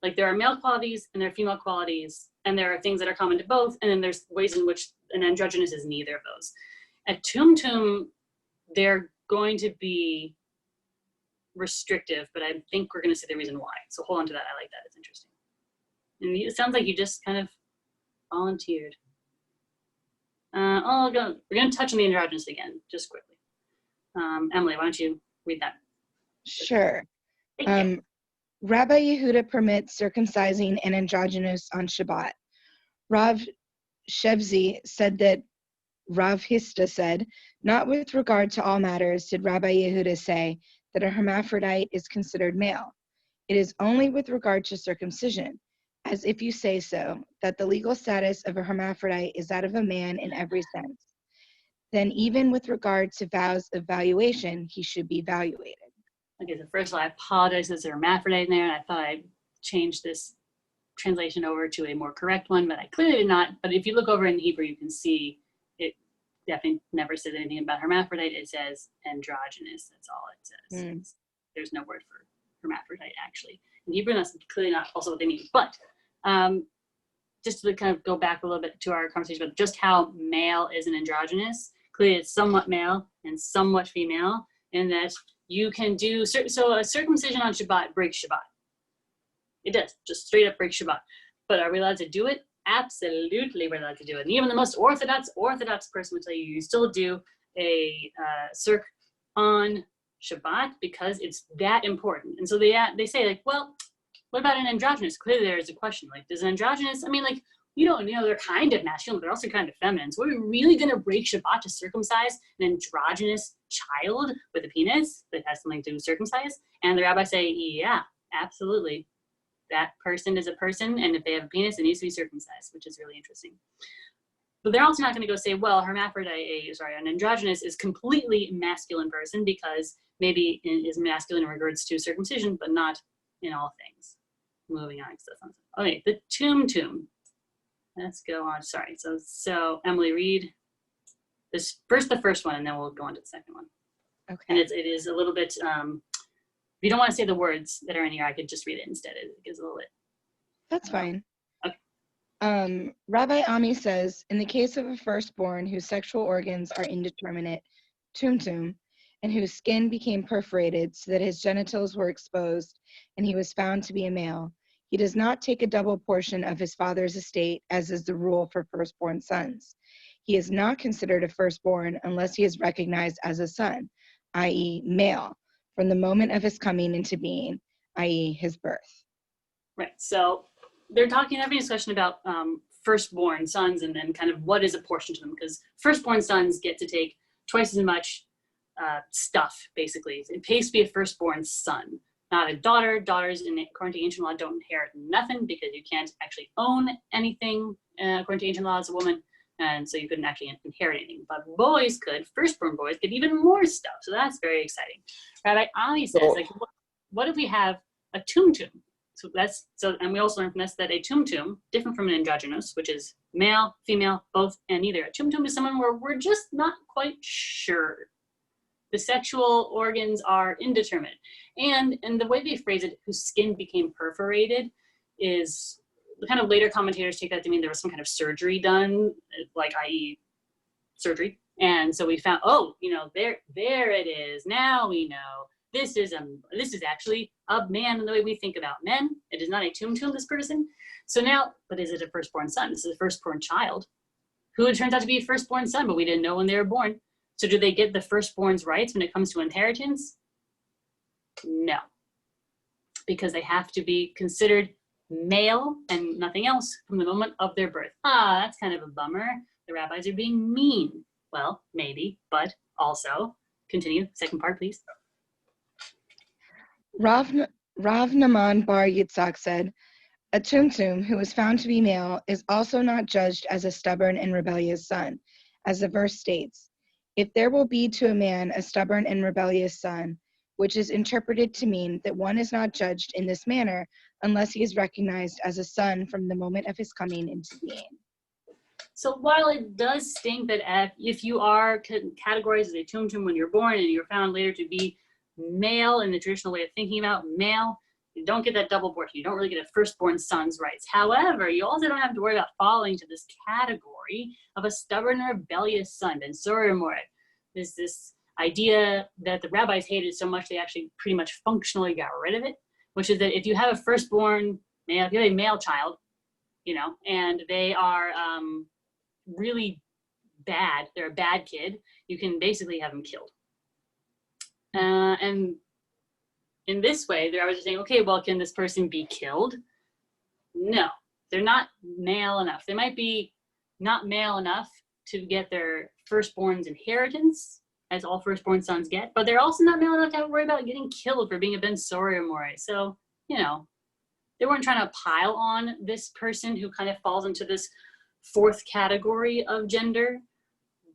Like there are male qualities and there are female qualities, and there are things that are common to both, and then there's ways in which an androgynous is neither of those. At tumtum, they're going to be restrictive, but I think we're going to see the reason why. So hold on to that. I like that. It's interesting. And it sounds like you just kind of volunteered. We're going to touch on the androgynous again, just quickly. Emily, why don't you read that? Sure. Rabbi Yehuda permits circumcising an androgynous on Shabbat. Rav Shevzi said that Rav Hista said, not with regard to all matters did Rabbi Yehuda say that a hermaphrodite is considered male. It is only with regard to circumcision, as if you say so, that the legal status of a hermaphrodite is that of a man in every sense. then even with regard to vows of valuation, he should be valuated. Okay, so first of all, I apologize, there's a hermaphrodite in there, and I thought I'd change this translation over to a more correct one, but I clearly did not. But if you look over in Hebrew, you can see it definitely never says anything about hermaphrodite. It says androgynous. That's all it says. There's no word for hermaphrodite, actually. In Hebrew, that's clearly not also what they mean. But just to kind of go back a little bit to our conversation about just how male is an androgynous, clearly it's somewhat male and somewhat female, in that you can do, so a circumcision on Shabbat breaks Shabbat. It does, just straight up break Shabbat. But are we allowed to do it? Absolutely, we're allowed to do it. And even the most orthodox person would tell you, you still do a circ on Shabbat because it's that important. And so they say, like, well, what about an androgynous? Clearly there's a question, like, does an androgynous, I mean, like, you know, they're kind of masculine, but they're also kind of feminine. So are we really going to break Shabbat to circumcise an androgynous child with a penis that has something to circumcise? And the rabbis say, yeah, absolutely. That person is a person, and if they have a penis, it needs to be circumcised, which is really interesting. But they're also not going to go say, well, an androgynous is completely masculine person because maybe it is masculine in regards to circumcision, but not in all things. Moving on. Okay, the tomb. Let's go on. Sorry. So Emily, read this first, the first one, and then we'll go on to the second one. Okay. And it is a little bit, if you don't want to say the words that are in here, I could just read it instead. It gives a little bit. That's fine. Okay. Rabbi Ami says, in the case of a firstborn whose sexual organs are indeterminate, tumtum, and whose skin became perforated so that his genitals were exposed, and he was found to be a male, he does not take a double portion of his father's estate, as is the rule for firstborn sons. He is not considered a firstborn unless he is recognized as a son, i.e. male, from the moment of his coming into being, i.e. his birth. Right, so they're having a discussion about firstborn sons and then kind of what is apportioned to them, because firstborn sons get to take twice as much stuff, basically. It pays to be a firstborn son, not a daughter. Daughters, according to ancient law, don't inherit nothing because you can't actually own anything, according to ancient law, as a woman. And so you couldn't actually inherit anything. But boys could, firstborn boys get even more stuff. So that's very exciting. Rabbi Ali says, like, what if we have a tumtum? And we also learned from this that a tumtum, different from an androgynous, which is male, female, both, and neither. A tumtum is someone where we're just not quite sure. The sexual organs are indeterminate. And the way they phrase it, whose skin became perforated, is the kind of later commentators take that to mean there was some kind of surgery done, like i.e. surgery. And so we found, there it is. Now we know this is actually a man in the way we think about men. It is not a tumtum, this person. So now, but is it a firstborn son? This is a firstborn child who it turns out to be a firstborn son, but we didn't know when they were born. So do they get the firstborn's rights when it comes to inheritance? No, because they have to be considered male and nothing else from the moment of their birth. That's kind of a bummer. The rabbis are being mean. Well, maybe, but also, continue. Second part, please. Rav Naman Bar Yitzhak said, a tumtum who was found to be male is also not judged as a stubborn and rebellious son, as the verse states, if there will be to a man a stubborn and rebellious son, which is interpreted to mean that one is not judged in this manner unless he is recognized as a son from the moment of his coming into being. So while it does stink that if you are categorized as a tumtum when you're born and you're found later to be male in the traditional way of thinking about male, you don't get that double portion. You don't really get a firstborn son's rights. However, you also don't have to worry about falling to this category of a stubborn and rebellious son. Ben Sura Mored. There's this idea that the rabbis hated so much they actually pretty much functionally got rid of it, which is that if you have a firstborn male, if you have a male child, and they are really bad, they're a bad kid, you can basically have them killed. And in this way, they're always saying, okay, well, can this person be killed? No, they're not male enough. They might be not male enough to get their firstborn's inheritance, as all firstborn sons get, but they're also not male enough to have to worry about getting killed for being a ben sori or more. So, they weren't trying to pile on this person who kind of falls into this fourth category of gender,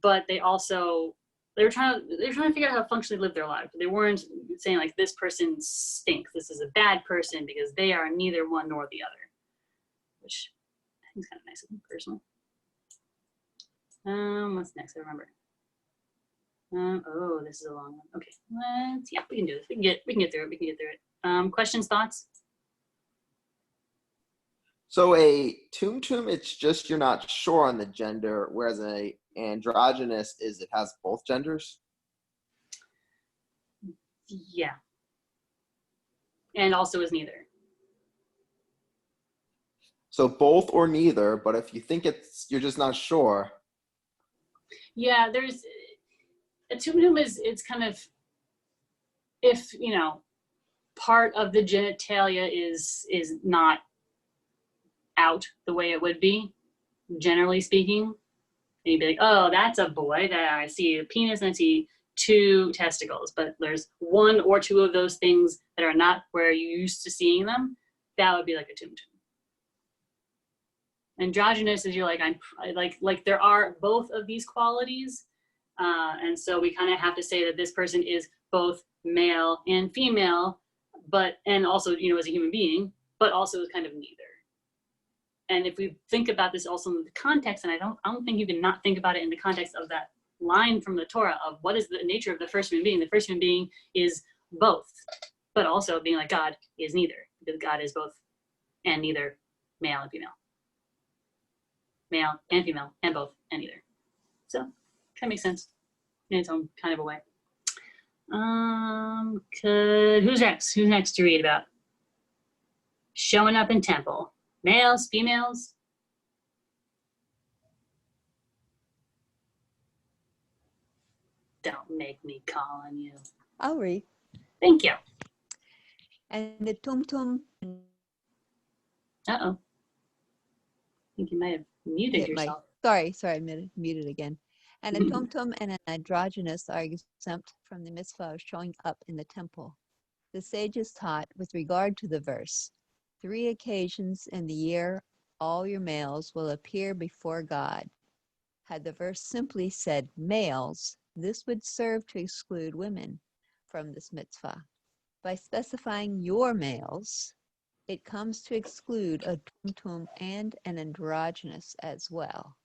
but they were trying to figure out how to functionally live their lives. They weren't saying like, this person stinks, this is a bad person, because they are neither one nor the other, which I think is kind of nice of them personally. What's next? I remember. Oh, this is a long one. Okay, we can do this. We can get through it. Questions, thoughts? So a tumtum, it's just you're not sure on the gender, whereas a androgynous is it has both genders. Yeah. And also is neither. So both or neither, but if you think you're just not sure. Yeah, there's a tumtum it's kind of, if part of the genitalia is not out the way it would be, generally speaking, and you'd be like, oh, that's a boy, that I see a penis and I see 2 testicles, but there's 1 or 2 of those things that are not where you're used to seeing them, that would be like a tumtum. Androgynous is you're like, I'm like there are both of these qualities, and so we kind of have to say that this person is both male and female, and also as a human being, but also is kind of neither. And if we think about this also in the context, and I don't think you can not think about it in the context of that line from the Torah of what is the nature of the first human being. The first human being is both, but also being like God is neither, because God is both and neither, male and female. Male and female and both and neither. So kind of makes sense in its own kind of a way. Who's next? Who's next to read about? Showing up in temple. Males, females? Don't make me call on you. I'll read. Thank you. And the tumtum. Uh-oh. I think you might have muted yourself. Sorry, I muted again. And a tumtum and an androgynous are exempt from the mitzvah of showing up in the temple. The sages taught with regard to the verse, 3 occasions in the year all your males will appear before God. Had the verse simply said males, this would serve to exclude women from this mitzvah. By specifying your males, it comes to exclude a tumtum and an androgynous as well.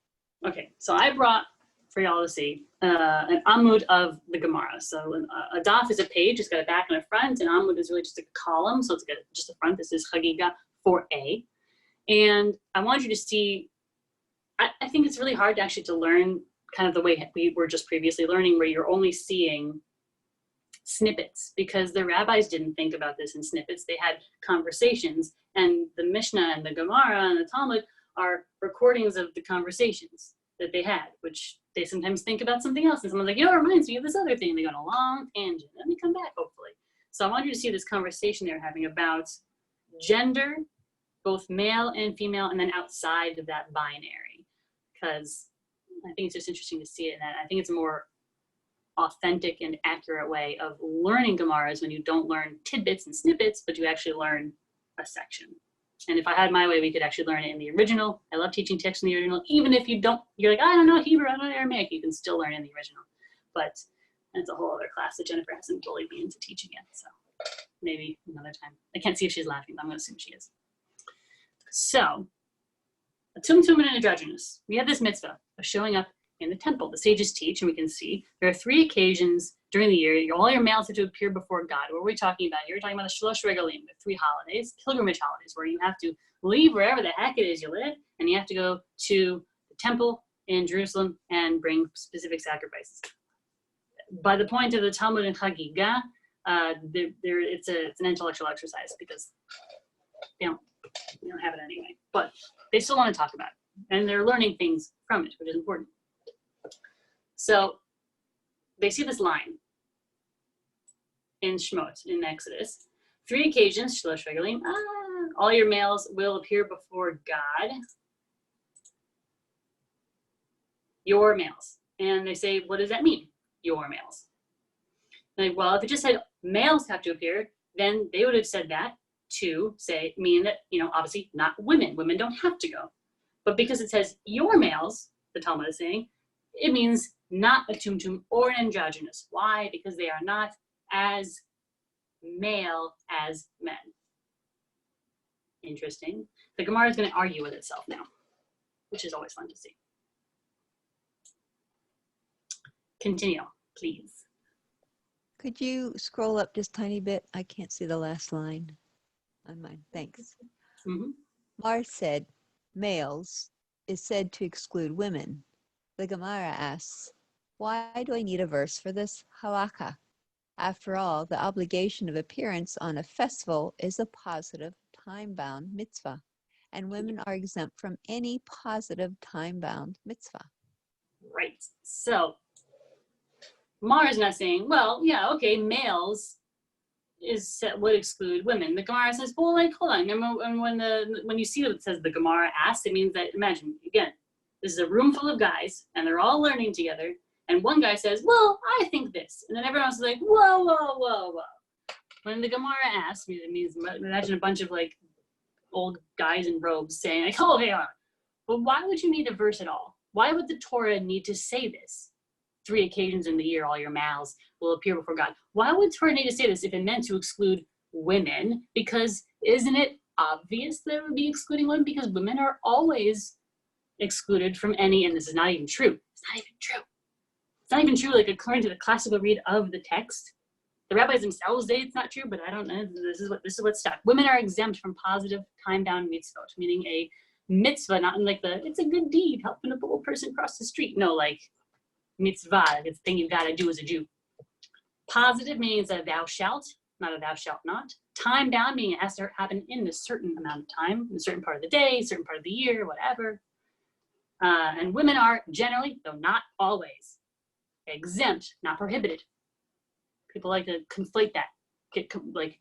Okay, so I brought for y'all to see an amud of the Gemara. So a daf is a page, it's got a back and a front, and amud is really just a column, so it's got just a front. This is Chagiga 4a. And I want you to see, I think it's really hard actually to learn kind of the way we were just previously learning, where you're only seeing snippets, because the rabbis didn't think about this in snippets. They had conversations, and the Mishnah and the Gemara and the Talmud are recordings of the conversations that they had, which they sometimes think about something else, and someone's like, yo, it reminds me of this other thing. They go on a long tangent, and they come back, hopefully. So I want you to see this conversation they're having about gender, both male and female, and then outside of that binary, because I think it's just interesting to see it, and I think it's a more authentic and accurate way of learning Gemaras when you don't learn tidbits and snippets, but you actually learn a section. And if I had my way, we could actually learn it in the original. I love teaching text in the original, even if you're like, I don't know Hebrew, I don't know Aramaic, you can still learn in the original. But that's a whole other class that Jennifer hasn't bullied me into teaching yet, so maybe another time. I can't see if she's laughing, but I'm gonna assume she is. So, a tumtum and an androgynous. We have this mitzvah of showing up in the temple. The sages teach, and we can see there are 3 occasions during the year. All your males have to appear before God. What are we talking about here? We're talking about the Shalosh Regalim, the 3 holidays, pilgrimage holidays, where you have to leave wherever the heck it is you live, and you have to go to the temple in Jerusalem and bring specific sacrifices. By the point of the Talmud and Chagiga, it's an intellectual exercise, because they don't have it anyway. But they still want to talk about it, and they're learning things from it, which is important. So they see this line in Shemot, in Exodus. 3 occasions, Shalosh Regalim, all your males will appear before God. Your males. And they say, what does that mean? Your males. Like, well, if it just said males have to appear, then they would have said that to mean that, obviously not women. Women don't have to go. But because it says your males, the Talmud is saying, it means not a tumtum or an androgynous. Why? Because they are not as male as men. Interesting. The Gemara is going to argue with itself now, which is always fun to see. Continue, please. Could you scroll up just a tiny bit? I can't see the last line on mine. Thanks. Mm-hmm. Mar said, males is said to exclude women. The Gemara asks, why do I need a verse for this halakha? After all, the obligation of appearance on a festival is a positive, time-bound mitzvah, and women are exempt from any positive, time-bound mitzvah. Right. So, Mars not saying, well, yeah, okay, males would exclude women. The Gemara says, well, like, hold on. And when you see that it says the Gemara asks, it means that, imagine, again, this is a room full of guys, and they're all learning together, and one guy says, well, I think this. And then everyone else is like, whoa, whoa, whoa, whoa. When the Gemara asks, it means, imagine a bunch of, like, old guys in robes saying, like, oh, hey, but why would you need a verse at all? Why would the Torah need to say this? 3 occasions in the year, all your mouths will appear before God. Why would Torah need to say this if it meant to exclude women? Because isn't it obvious that it would be excluding women? Because women are always excluded from any, and this is not even true. It's not even true. It's not even true, like, according to the classical read of the text. The rabbis themselves say it's not true, but I don't know. This is what's stuck. Women are exempt from positive time-bound mitzvot, meaning a mitzvah, not in like it's a good deed, helping a old person cross the street. No, like mitzvah, it's a thing you've got to do as a Jew. Positive means a thou shalt, not a thou shalt not. Time-bound meaning it has to happen in a certain amount of time, in a certain part of the day, a certain part of the year, whatever. And women are generally, though not always, exempt, not prohibited. People like to conflate that, get like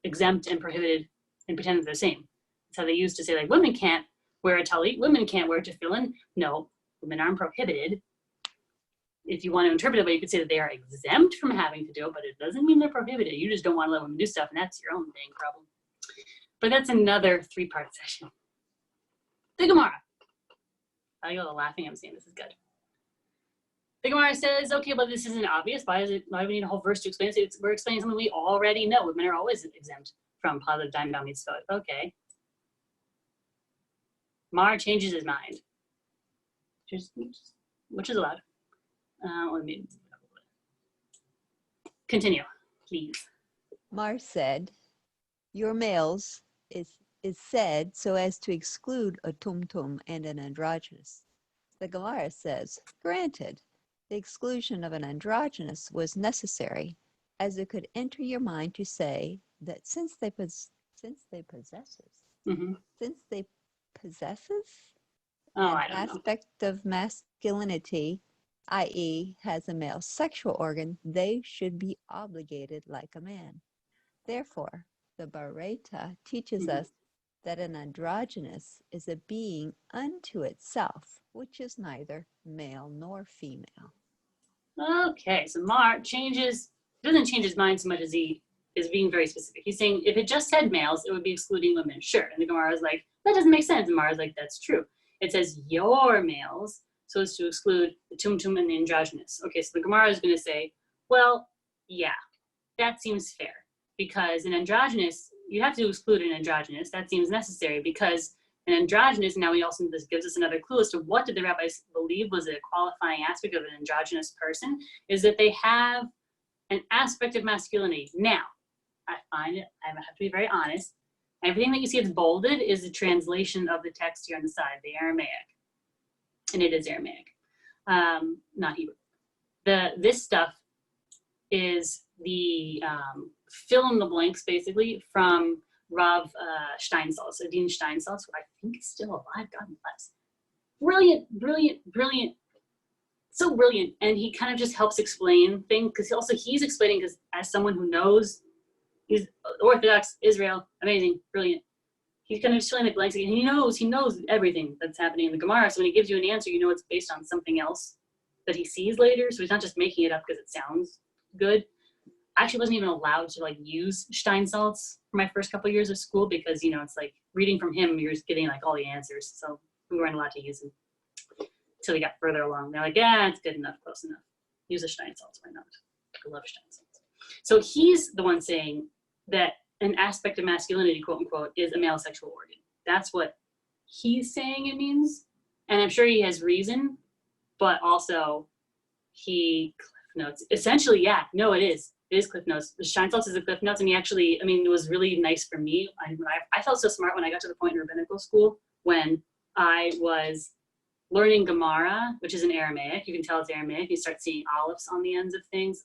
exempt and prohibited and pretend they're the same. That's how they used to say, like, women can't wear a talit, women can't wear tefillin. No, women aren't prohibited. If you want to interpret it, but you could say that they are exempt from having to do it, but it doesn't mean they're prohibited. You just don't want to let women do stuff, and that's your own dang problem. But that's another 3-part session. The Gemara. I go laughing, I'm saying this is good. The Gemara says, okay, but this isn't obvious. Why do we need a whole verse to explain it? We're explaining something we already know. Women are always exempt from positive time-bound mitzvot. Okay. Mar changes his mind, which is allowed. Let me continue, please. Mar said, your males is said so as to exclude a tumtum and an androgynous. The Gemara says, granted, the exclusion of an androgynous was necessary, as it could enter your mind to say that since they possesses an aspect of masculinity, i.e. has a male sexual organ, they should be obligated like a man. Therefore, the Baraita teaches us that an androgynous is a being unto itself, which is neither male nor female. Okay, so Mar doesn't change his mind so much as he is being very specific. He's saying if it just said males, it would be excluding women. Sure. And the Gemara is like, that doesn't make sense. And Mara's like, that's true. It says your males, so as to exclude the tumtum and the androgynous. Okay, so the Gemara is going to say, well, yeah, that seems fair. Because an androgynous, you have to exclude an androgynous. That seems necessary because an androgynous, now this gives us another clue as to what did the rabbis believe was a qualifying aspect of an androgynous person, is that they have an aspect of masculinity. Now, I have to be very honest, everything that you see that's bolded is a translation of the text here on the side, the Aramaic. And it is Aramaic, not Hebrew. This stuff is the fill in the blanks, basically, from Rav Steinsaltz, Adin Steinsaltz, who I think is still alive, God bless. Brilliant, brilliant, brilliant. So brilliant. And he kind of just helps explain things, because he's explaining, because as someone who knows, he's Orthodox, Israel, amazing, brilliant. He's kind of just filling the blanks, and he knows everything that's happening in the Gemara. So when he gives you an answer, you know it's based on something else that he sees later. So he's not just making it up because it sounds good. I actually wasn't even allowed to use Steinsaltz for my first couple of years of school because, it's like reading from him, you're just getting all the answers. So we weren't allowed to use him. Till we got further along. They're like, yeah, it's good enough, close enough. Use a Steinsaltz, why not? I love Steinsaltz. So he's the one saying that an aspect of masculinity, quote unquote, is a male sexual organ. That's what he's saying it means. And I'm sure he has reason, but also he Cliff Notes. Essentially, yeah, no, it is. It is Cliff Notes. Steinsaltz is a Cliff Notes, and he actually, I mean, it was really nice for me. I felt so smart when I got to the point in rabbinical school when I was learning Gemara, which is in Aramaic. You can tell it's Aramaic. You start seeing olives on the ends of things.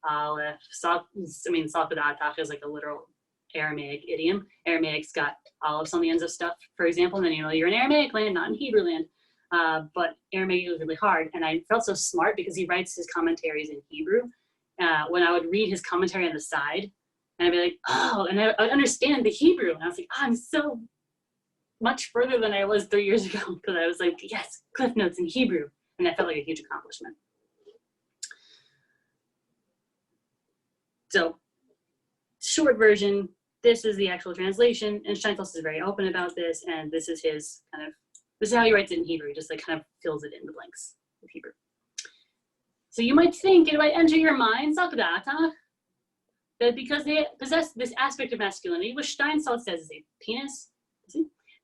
Aleph. Salkadatach is like a literal Aramaic idiom. Aramaic's got olives on the ends of stuff, for example. And then, you're in Aramaic land, not in Hebrew land. But Aramaic was really hard. And I felt so smart because he writes his commentaries in Hebrew. When I would read his commentary on the side, and I'd be like, oh, and I would understand the Hebrew. And I was like, oh, I'm so much further than I was 3 years ago, because I was like, yes, Cliff Notes in Hebrew. And that felt like a huge accomplishment. So, short version, this is the actual translation, and Steinsaltz is very open about this, and this is his this is how he writes it in Hebrew. He just like kind of fills it in the blanks with Hebrew. So you might think, it might enter your mind, that because they possess this aspect of masculinity, which Steinsaltz says is a penis,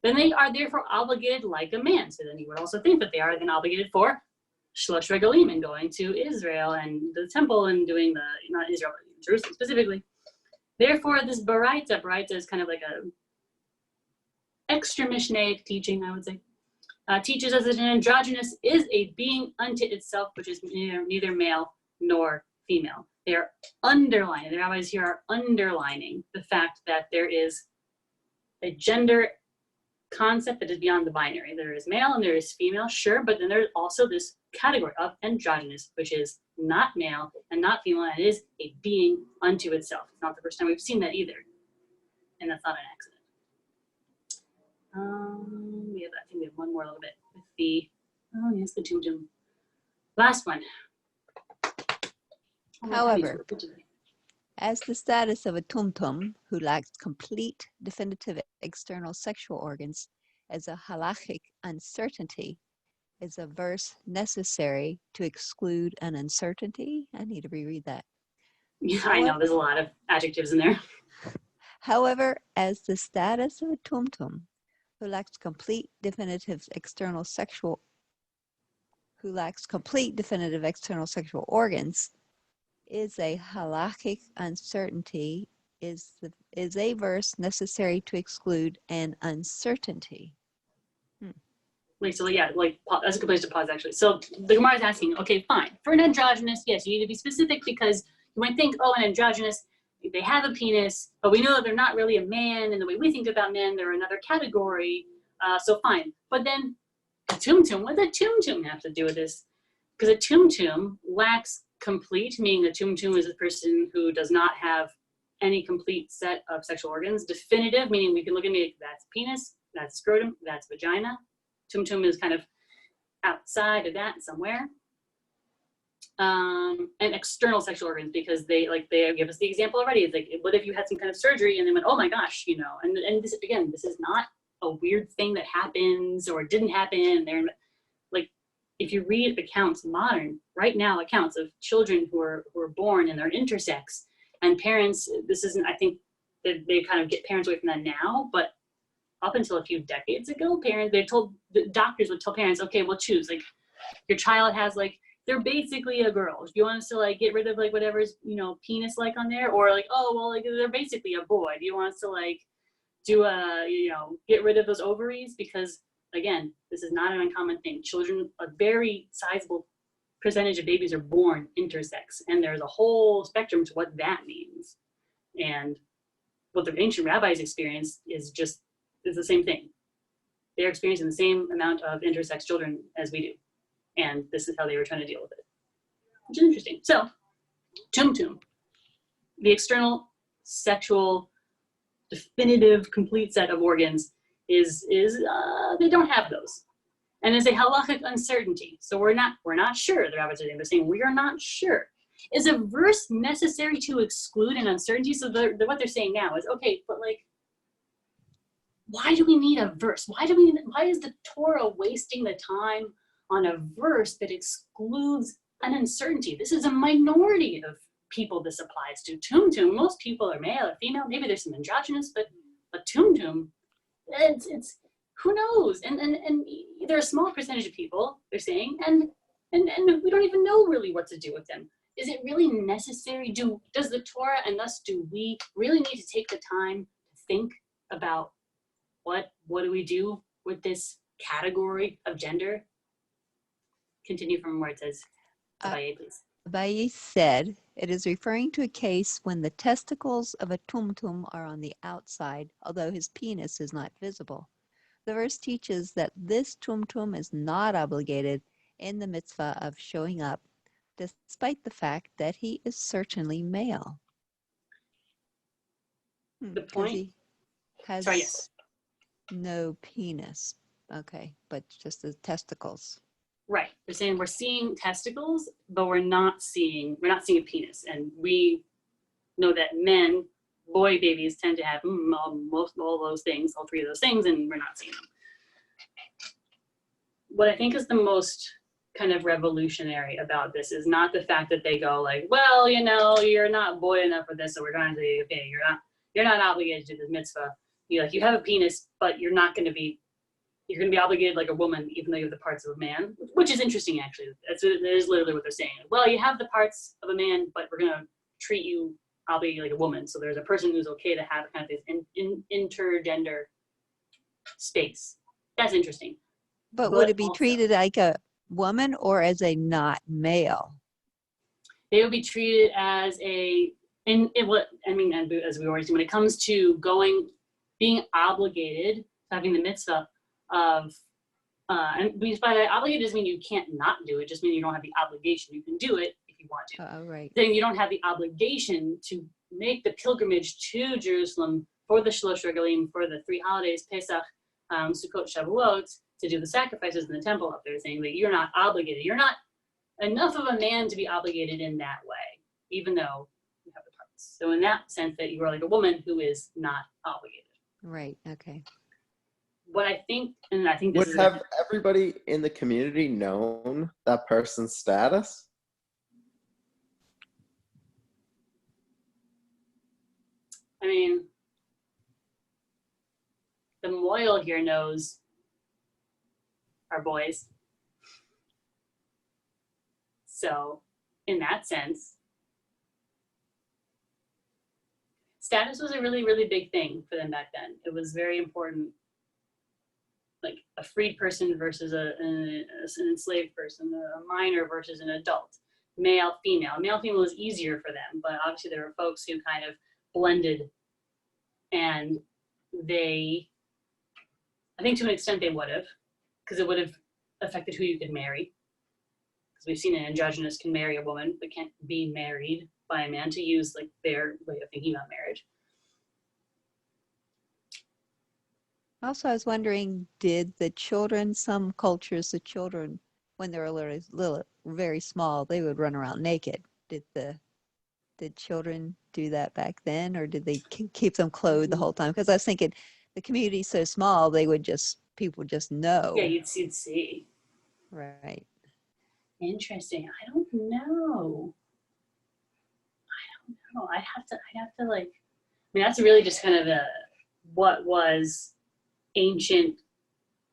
then they are therefore obligated like a man. So then you would also think that they are then obligated for shlosh regalim and going to Israel and the temple and doing not Israel, but Jerusalem specifically. Therefore, this Baraita is kind of like a extra Mishnaic teaching, I would say, teaches us that an androgynous is a being unto itself, which is neither male nor female. They are underlining, the rabbis here are underlining the fact that there is a gender concept that is beyond the binary. There is male and there is female, sure, but then there's also this category of androgynous, which is not male and not female, and it is a being unto itself. It's not the first time we've seen that either, and that's not an accident. I think we have one more little bit with the, yes, the tumtum. Last one. However, as the status of a tumtum who lacks complete definitive external sexual organs as a halachic uncertainty is a verse necessary to exclude an uncertainty. I need to reread that. Yeah, I know, there's a lot of adjectives in there. However, as the status of a tumtum who lacks complete definitive external sexual organs is a halachic uncertainty is a verse necessary to exclude an uncertainty. Wait, so yeah, that's a good place to pause actually. So the Gemara is asking, okay, fine. For an androgynous, yes, you need to be specific because you might think, oh, an androgynous, they have a penis, but we know that they're not really a man, and the way we think about men, they're another category, so fine. But then a tumtum, what does a tumtum have to do with this? Because a tumtum lacks complete, meaning a tumtum is a person who does not have any complete set of sexual organs. Definitive, meaning we can look at me, that's penis, that's scrotum, that's vagina. Tumtum is kind of outside of that somewhere. And external sexual organs, because they give us the example already. It's like, what if you had some kind of surgery and then went, oh my gosh, and this, again, this is not a weird thing that happens or didn't happen. They're like, if you read accounts, right now accounts of children who are born and they're intersex, and parents, this isn't, I think that they kind of get parents away from that now, but up until a few decades ago, the doctors would tell parents, okay, well, choose, like, your child has, like, they're basically a girl. Do you want us to, like, get rid of, like, whatever's, penis, like, on there? Or, like, oh, well, like, they're basically a boy. Do you want us to, like, do get rid of those ovaries? Because, again, this is not an uncommon thing. Children, a very sizable percentage of babies are born intersex, and there's a whole spectrum to what that means. And what the ancient rabbis experienced is the same thing. They're experiencing the same amount of intersex children as we do. And this is how they were trying to deal with it, which is interesting. So, tumtum, the external sexual definitive complete set of organs is they don't have those. And it's a halachic uncertainty. So we're not sure, the rabbis are saying. They're saying we are not sure. Is a verse necessary to exclude an uncertainty? So what they're saying now is, okay, but like, why do we need a verse? Why is the Torah wasting the time on a verse that excludes an uncertainty. This is a minority of people this applies to. Tumtum, most people are male or female. Maybe there's some androgynous, but tumtum, it's who knows? And they're a small percentage of people, they're saying, and we don't even know really what to do with them. Is it really necessary? Does the Torah, and thus do we, really need to take the time to think about what do we do with this category of gender? Continue from where it says, Abaye, please. Abaye said, it is referring to a case when the testicles of a tumtum are on the outside, although his penis is not visible. The verse teaches that this tumtum is not obligated in the mitzvah of showing up, despite the fact that he is certainly male. The point? He has Sorry, yes. no penis. Okay, but just the testicles. Right. They're saying we're seeing testicles, but we're not seeing a penis. And we know that boy babies tend to have all those things, all three of those things, and we're not seeing them. What I think is the most kind of revolutionary about this is not the fact that they go like, well, you're not boy enough for this, so we're going to say, okay, you're not obligated to do this mitzvah. You have a penis, but you're going to be obligated like a woman, even though you have the parts of a man, which is interesting, actually. That is literally what they're saying. Well, you have the parts of a man, but we're going to treat you obligated like a woman. So there's a person who's okay to have kind of this intergender space. That's interesting. But would it be treated like a woman or as a not male? They would be treated as as we already see, when it comes to being obligated to having the mitzvah of, and by that, obligated doesn't mean you can't not do it, just means you don't have the obligation. You can do it if you want to. Oh, right. Then you don't have the obligation to make the pilgrimage to Jerusalem for the Shlosh Regalim, for the 3 holidays, Pesach, Sukkot, Shavuot, to do the sacrifices in the temple up there, saying that you're not obligated. You're not enough of a man to be obligated in that way, even though you have the parts. So in that sense, that you are like a woman who is not obligated. Right, okay. What I think, and I think this would have everybody in the community known that person's status? I mean, the Moyle here knows our boys. So in that sense, status was a really, really big thing for them back then. It was very important, like a freed person versus an enslaved person, a minor versus an adult, male, female. Male, female was easier for them, but obviously there were folks who kind of blended, and I think to an extent they would have, because it would have affected who you could marry. Because we've seen an androgynous can marry a woman, but can't be married by a man, to use like their way of thinking about marriage. Also, I was wondering, did the children, some cultures, the children, when they were little, very small, they would run around naked. Did children do that back then, or did they keep them clothed the whole time? Because I was thinking, the community's so small, people would just know. Yeah, you'd see. Right. Interesting. I don't know. I'd have to like, I mean, that's really just kind of what was ancient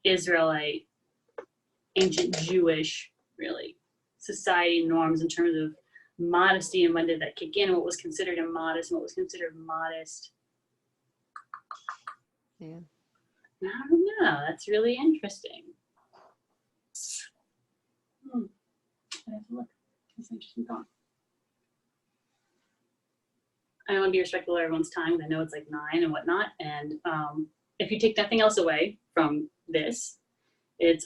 Israelite, ancient Jewish, really, society norms in terms of modesty, and when did that kick in, what was considered immodest and what was considered modest. Yeah. I don't know. That's really interesting. I have to look. That's an interesting thought. I want to be respectful of everyone's time. I know it's like 9 and whatnot. And if you take nothing else away from this,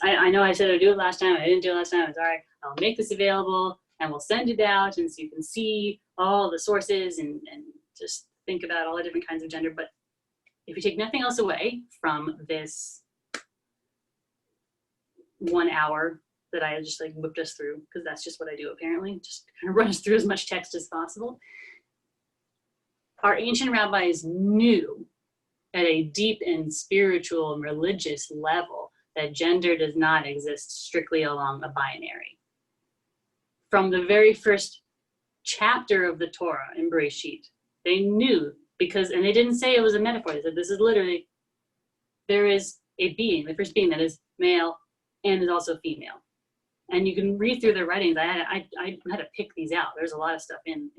I know I said I'd do it last time. I didn't do it last time. I'm sorry. I'll make this available and we'll send it out, and so you can see all the sources and just think about all the different kinds of gender. But if you take nothing else away from this 1 hour that I just like whipped us through, because that's just what I do apparently, just kind of run us through as much text as possible. Our ancient rabbis knew at a deep and spiritual and religious level that gender does not exist strictly along a binary. From the very first chapter of the Torah in Bereshit, they knew, and they didn't say it was a metaphor. They said this is literally, there is a being, the first being that is male and is also female. And you can read through their writings. I had to pick these out. There's a lot of stuff in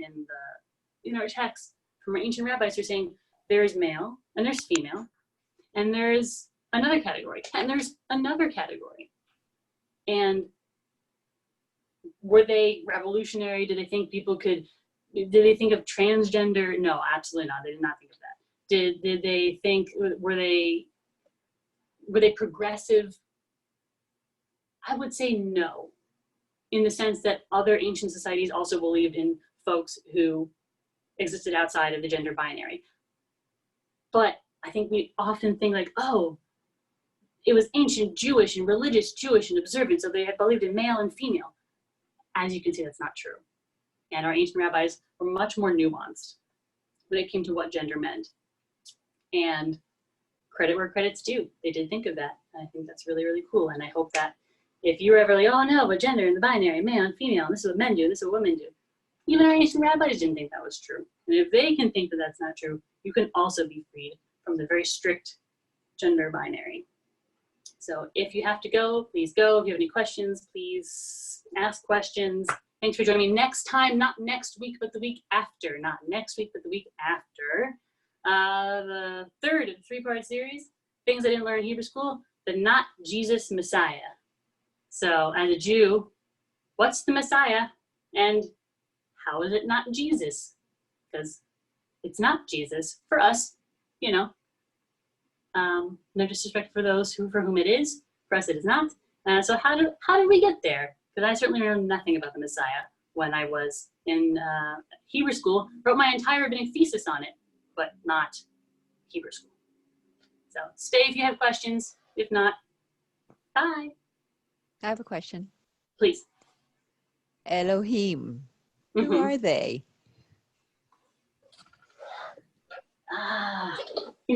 our text from our ancient rabbis who are saying there's male and there's female and there's another category and there's another category. And were they revolutionary? Did they think did they think of transgender? No, absolutely not. They did not think of that. Did they think, were they progressive? I would say no, in the sense that other ancient societies also believed in folks who existed outside of the gender binary. But I think we often think like, oh, it was ancient Jewish and religious Jewish and observant, so they had believed in male and female. As you can see, that's not true. And our ancient rabbis were much more nuanced when it came to what gender meant. And credit where credit's due. They did think of that. I think that's really, really cool. And I hope that if you're ever like, oh no, but gender in the binary, male and female, and this is what men do, this is what women do. Even our ancient rabbis didn't think that was true. And if they can think that that's not true, you can also be freed from the very strict gender binary. So if you have to go, please go. If you have any questions, please ask questions. Thanks for joining me next time, not next week, but the week after. Not next week, but the week after. The third of the three-part series, Things I Didn't Learn in Hebrew School, the Not Jesus Messiah. So as a Jew, what's the Messiah? And how is it not Jesus? Because it's not Jesus for us, no disrespect for those for whom it is. For us, it is not. So how did we get there? Because I certainly know nothing about the Messiah when I was in Hebrew school. Wrote my entire rabbinic thesis on it, but not Hebrew school. So stay if you have questions. If not, bye. I have a question. Please. Elohim. Who are they?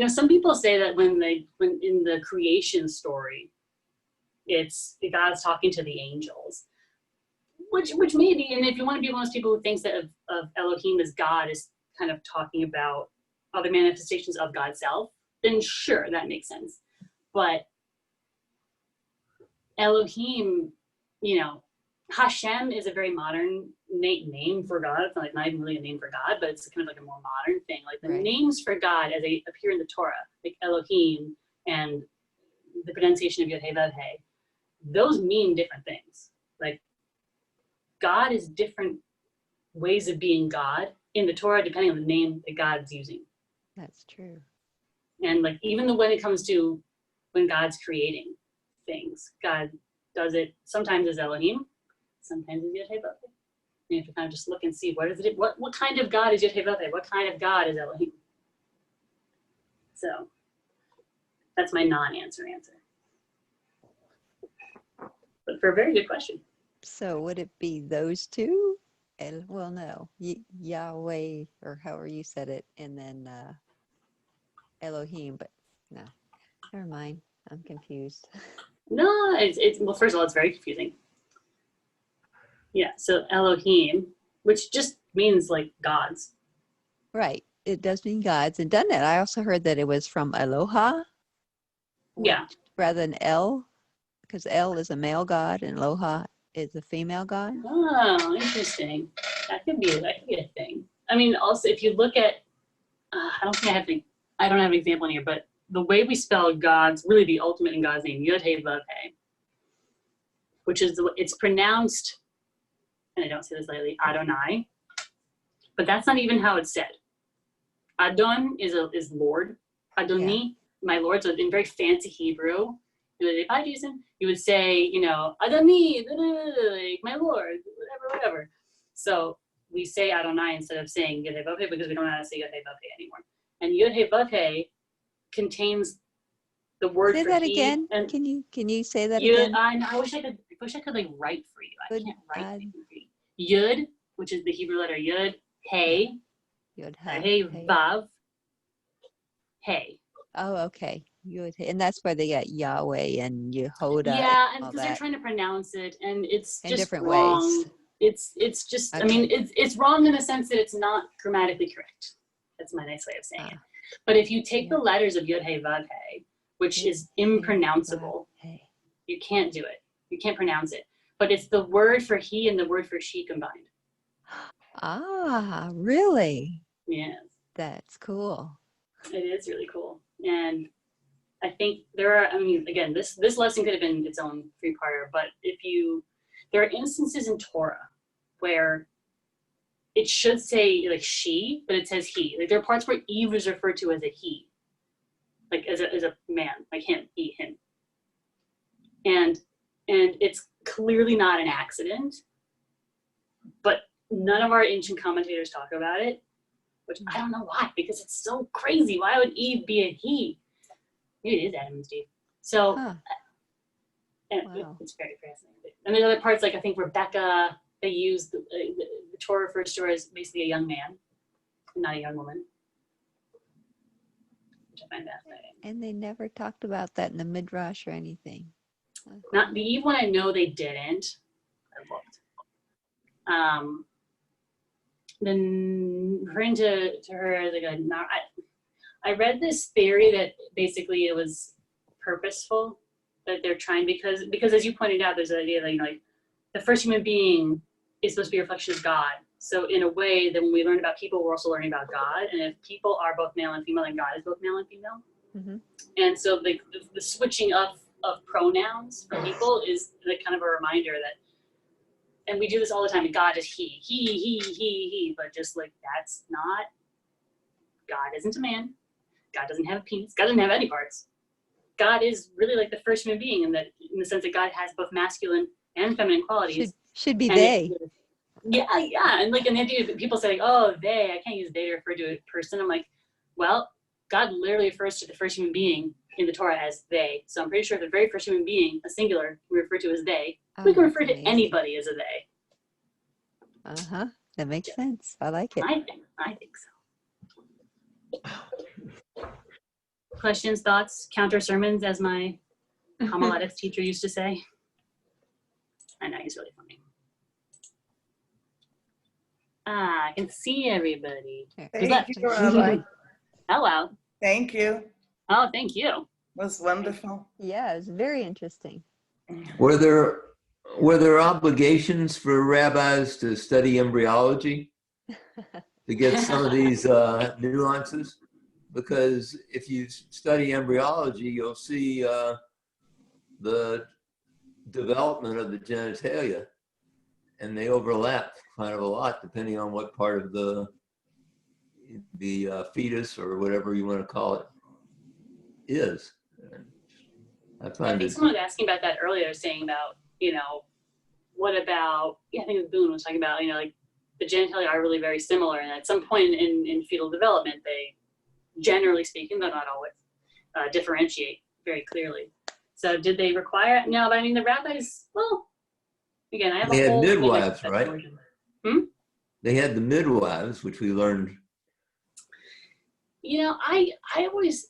Some people say that when in the creation story, it's God's talking to the angels, which maybe, and if you want to be one of those people who thinks that of Elohim as God is kind of talking about other manifestations of God's self, then sure, that makes sense. But Elohim, Hashem is a very modern name for God. It's not even really a name for God, but it's kind of like a more modern thing. Like the names for God as they appear in the Torah, like Elohim and the pronunciation of Yod-Heh-Vav-Heh, those mean different things. Like God is different ways of being God in the Torah depending on the name that God's using. That's true. And like even when it comes to when God's creating things, God does it sometimes as Elohim, sometimes as Yod-Heh-Vav-Heh. You have to kind of just look and see what kind of God is Yod-Heh-Vav-Heh? What kind of God is Elohim? So that's my non-answer. But for a very good question. So would it be those two? Well, no, Yahweh, or however you said it, and then Elohim, but no, never mind. I'm confused. No, it's well, first of all, it's very confusing. Yeah, so Elohim, which just means like gods. Right, it does mean gods. And doesn't it? I also heard that it was from Aloha. Yeah. Rather than El, because El is a male god and Aloha is a female god. Oh, interesting. That could be a thing. I mean, also if you look at, I don't have an example in here, but the way we spell God's, really the ultimate in God's name, Yod-Heh-Vav-Heh, which is it's pronounced, and I don't say this lightly, Adonai, but that's not even how it's said. Adon is Lord. Adoni, my Lord. So in very fancy Hebrew, you would say, Adoni, like my Lord, whatever. So we say Adonai instead of saying Yod-Heh-Vav-Heh because we don't know how to say Yod-Heh-Vav-Heh anymore. And Yod-Heh-Vav-Heh contains the word say for that he. again. And can you say that again? I wish I could like write for you. I can't write anything for you. Yud, which is the Hebrew letter Yud, Hey, Hey, Vav, Hey. Oh, okay. And that's where they got Yahweh and Yehoda Yeah, and and all because they're that trying to pronounce it, and it's in just different wrong. ways. It's just, I mean, Okay. it's wrong in the sense that it's not grammatically correct. That's my nice way of saying it. Ah, But if you take yeah. the letters of Yod Hey Vav Hey, which Yod, is Hey, impronounceable, Vav, Hey. you can't do it. You can't pronounce it. But it's the word for he and the word for she combined. Ah, really? Yes, That's cool. it is really cool. And I think there are, I mean, again, this lesson could have been its own three-parter, but there are instances in Torah where it should say like she, but it says he. Like there are parts where Eve is referred to as a he, like as a man, like him, he, him. And it's clearly not an accident, but none of our ancient commentators talk about it, which I don't know why, because it's so crazy. Why would Eve be a he? Maybe it is Adam and Steve. So Huh. and Wow. it's very fascinating. And there's other parts, like I think Rebecca, they use the Torah refers to her as basically a young man, not a young woman, which I find fascinating. And they never talked about that in the Midrash or anything. Not the Eve one, I know they didn't. I looked. Then referring to her as like a not. I read this theory that basically it was purposeful, that they're trying because as you pointed out, there's an idea that like the first human being is supposed to be a reflection of God. So in a way, that when we learn about people, we're also learning about God. And if people are both male and female, then God is both male and female. Mm-hmm. And so the switching up of pronouns for people is like kind of a reminder that, and we do this all the time. God is he, but just like that's not. God isn't a man. God doesn't have a penis. God doesn't have any parts. God is really like the first human being in the sense that God has both masculine and feminine qualities. Should be and they. Yeah, and like, and the idea that people say like, oh, they. I can't use they to refer to a person. I'm like, well, God literally refers to the first human being in the Torah as they. So I'm pretty sure the very first human being, a singular, we refer to as they. We can refer to anybody as a they. Uh-huh. That makes sense. I like it. I think so. Questions, thoughts, counter sermons, as my homiletics teacher used to say. I know, he's really funny. I can see everybody. Thank you, Rabbi. Hello. Thank you. Oh, thank you. It was wonderful. Yeah, it's very interesting. Were there obligations for rabbis to study embryology to get some of these nuances? Because if you study embryology, you'll see the development of the genitalia, and they overlap kind of a lot depending on what part of the fetus or whatever you want to call it is. I think someone was asking about that earlier, saying about, what about, I think Boone was talking about, like the genitalia are really very similar, and at some point in fetal development, they, generally speaking, though not always, differentiate very clearly. So did they require it? No, but I mean, the rabbis, well, again, I have they a whole had midwives, right? They had the midwives, which we learned. I always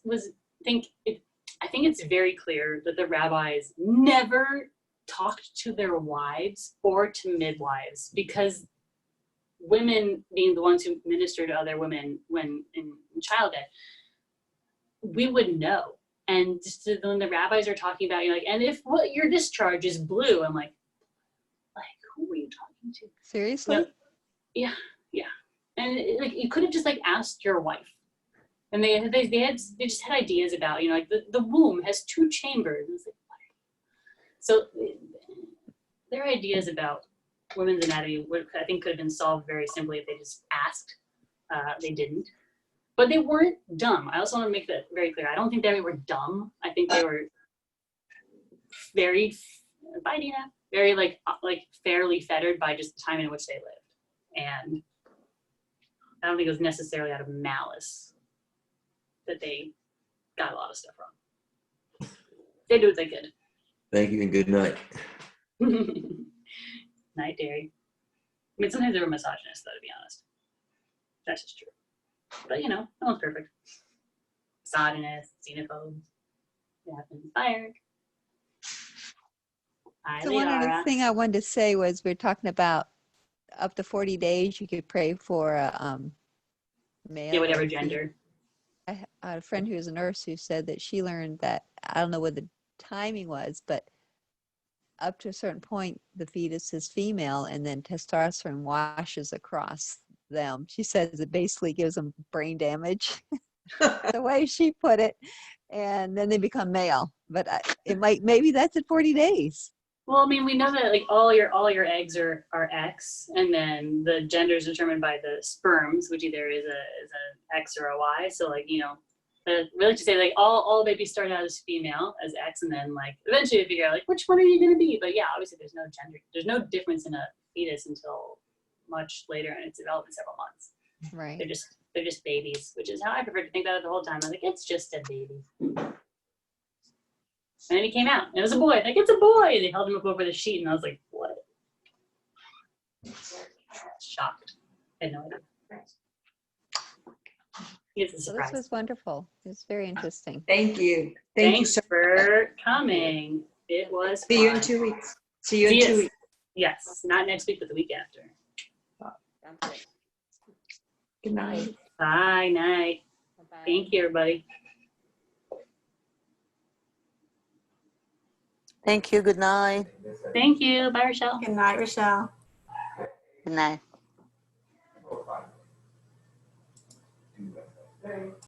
I think it's very clear that the rabbis never talked to their wives or to midwives, because women, being the ones who minister to other women when in childbed, we would know. And just when the rabbis are talking about, and if your discharge is blue, I'm like, who are you talking to? Seriously? Yeah. And you could have just asked your wife. And they just had ideas about, the womb has 2 chambers. And it's like, what? So their ideas about women's anatomy, I think, could have been solved very simply if they just asked. They didn't. But they weren't dumb. I also want to make that very clear. I don't think they were dumb. I think they were very, very fairly fettered by just the time in which they lived. And I don't think it was necessarily out of malice that they got a lot of stuff wrong. They do what they could. Thank you and good night. Night, Derry. I mean, sometimes they were misogynists, though, to be honest. That's just true. But, no one's perfect. Misogynist, xenophobe, It happened inspired. Hi, So one other Liara. thing I wanted to say was we're talking about up to 40 days you could pray for a male. Yeah, whatever or gender. I had a friend who was a nurse who said that she learned that, I don't know what the timing was, but up to a certain point, the fetus is female and then testosterone washes across them. She says it basically gives them brain damage, the way she put it, and then they become male. But maybe that's at 40 days. Well, I mean, we know that like all your eggs are X, and then the gender is determined by the sperms, which either is a X or a Y. So like, you know, we like to say like all babies start out as female, as X, and then like eventually we figure out like which one are you going to be. But yeah, obviously there's no gender, there's no difference in a fetus until much later in its development, several months. Right. They're just babies, which is how I prefer to think about it the whole time. I was like, it's just a baby. And then he came out. And it was a boy. Like, it's a boy. They held him up over the sheet, and I was like, what? Shocked. I had no idea. It's a So surprise. this was wonderful. It was very interesting. Thank you. Thank you Thanks so for coming. It was See you in fun. 2 weeks. See you in 2 weeks. Yes, not next week, but the week after. Good night. Bye, night. Bye-bye. Thank you, everybody. Thank you. Good night. Thank you. Bye, Rochelle. Good night, Rochelle. Good night.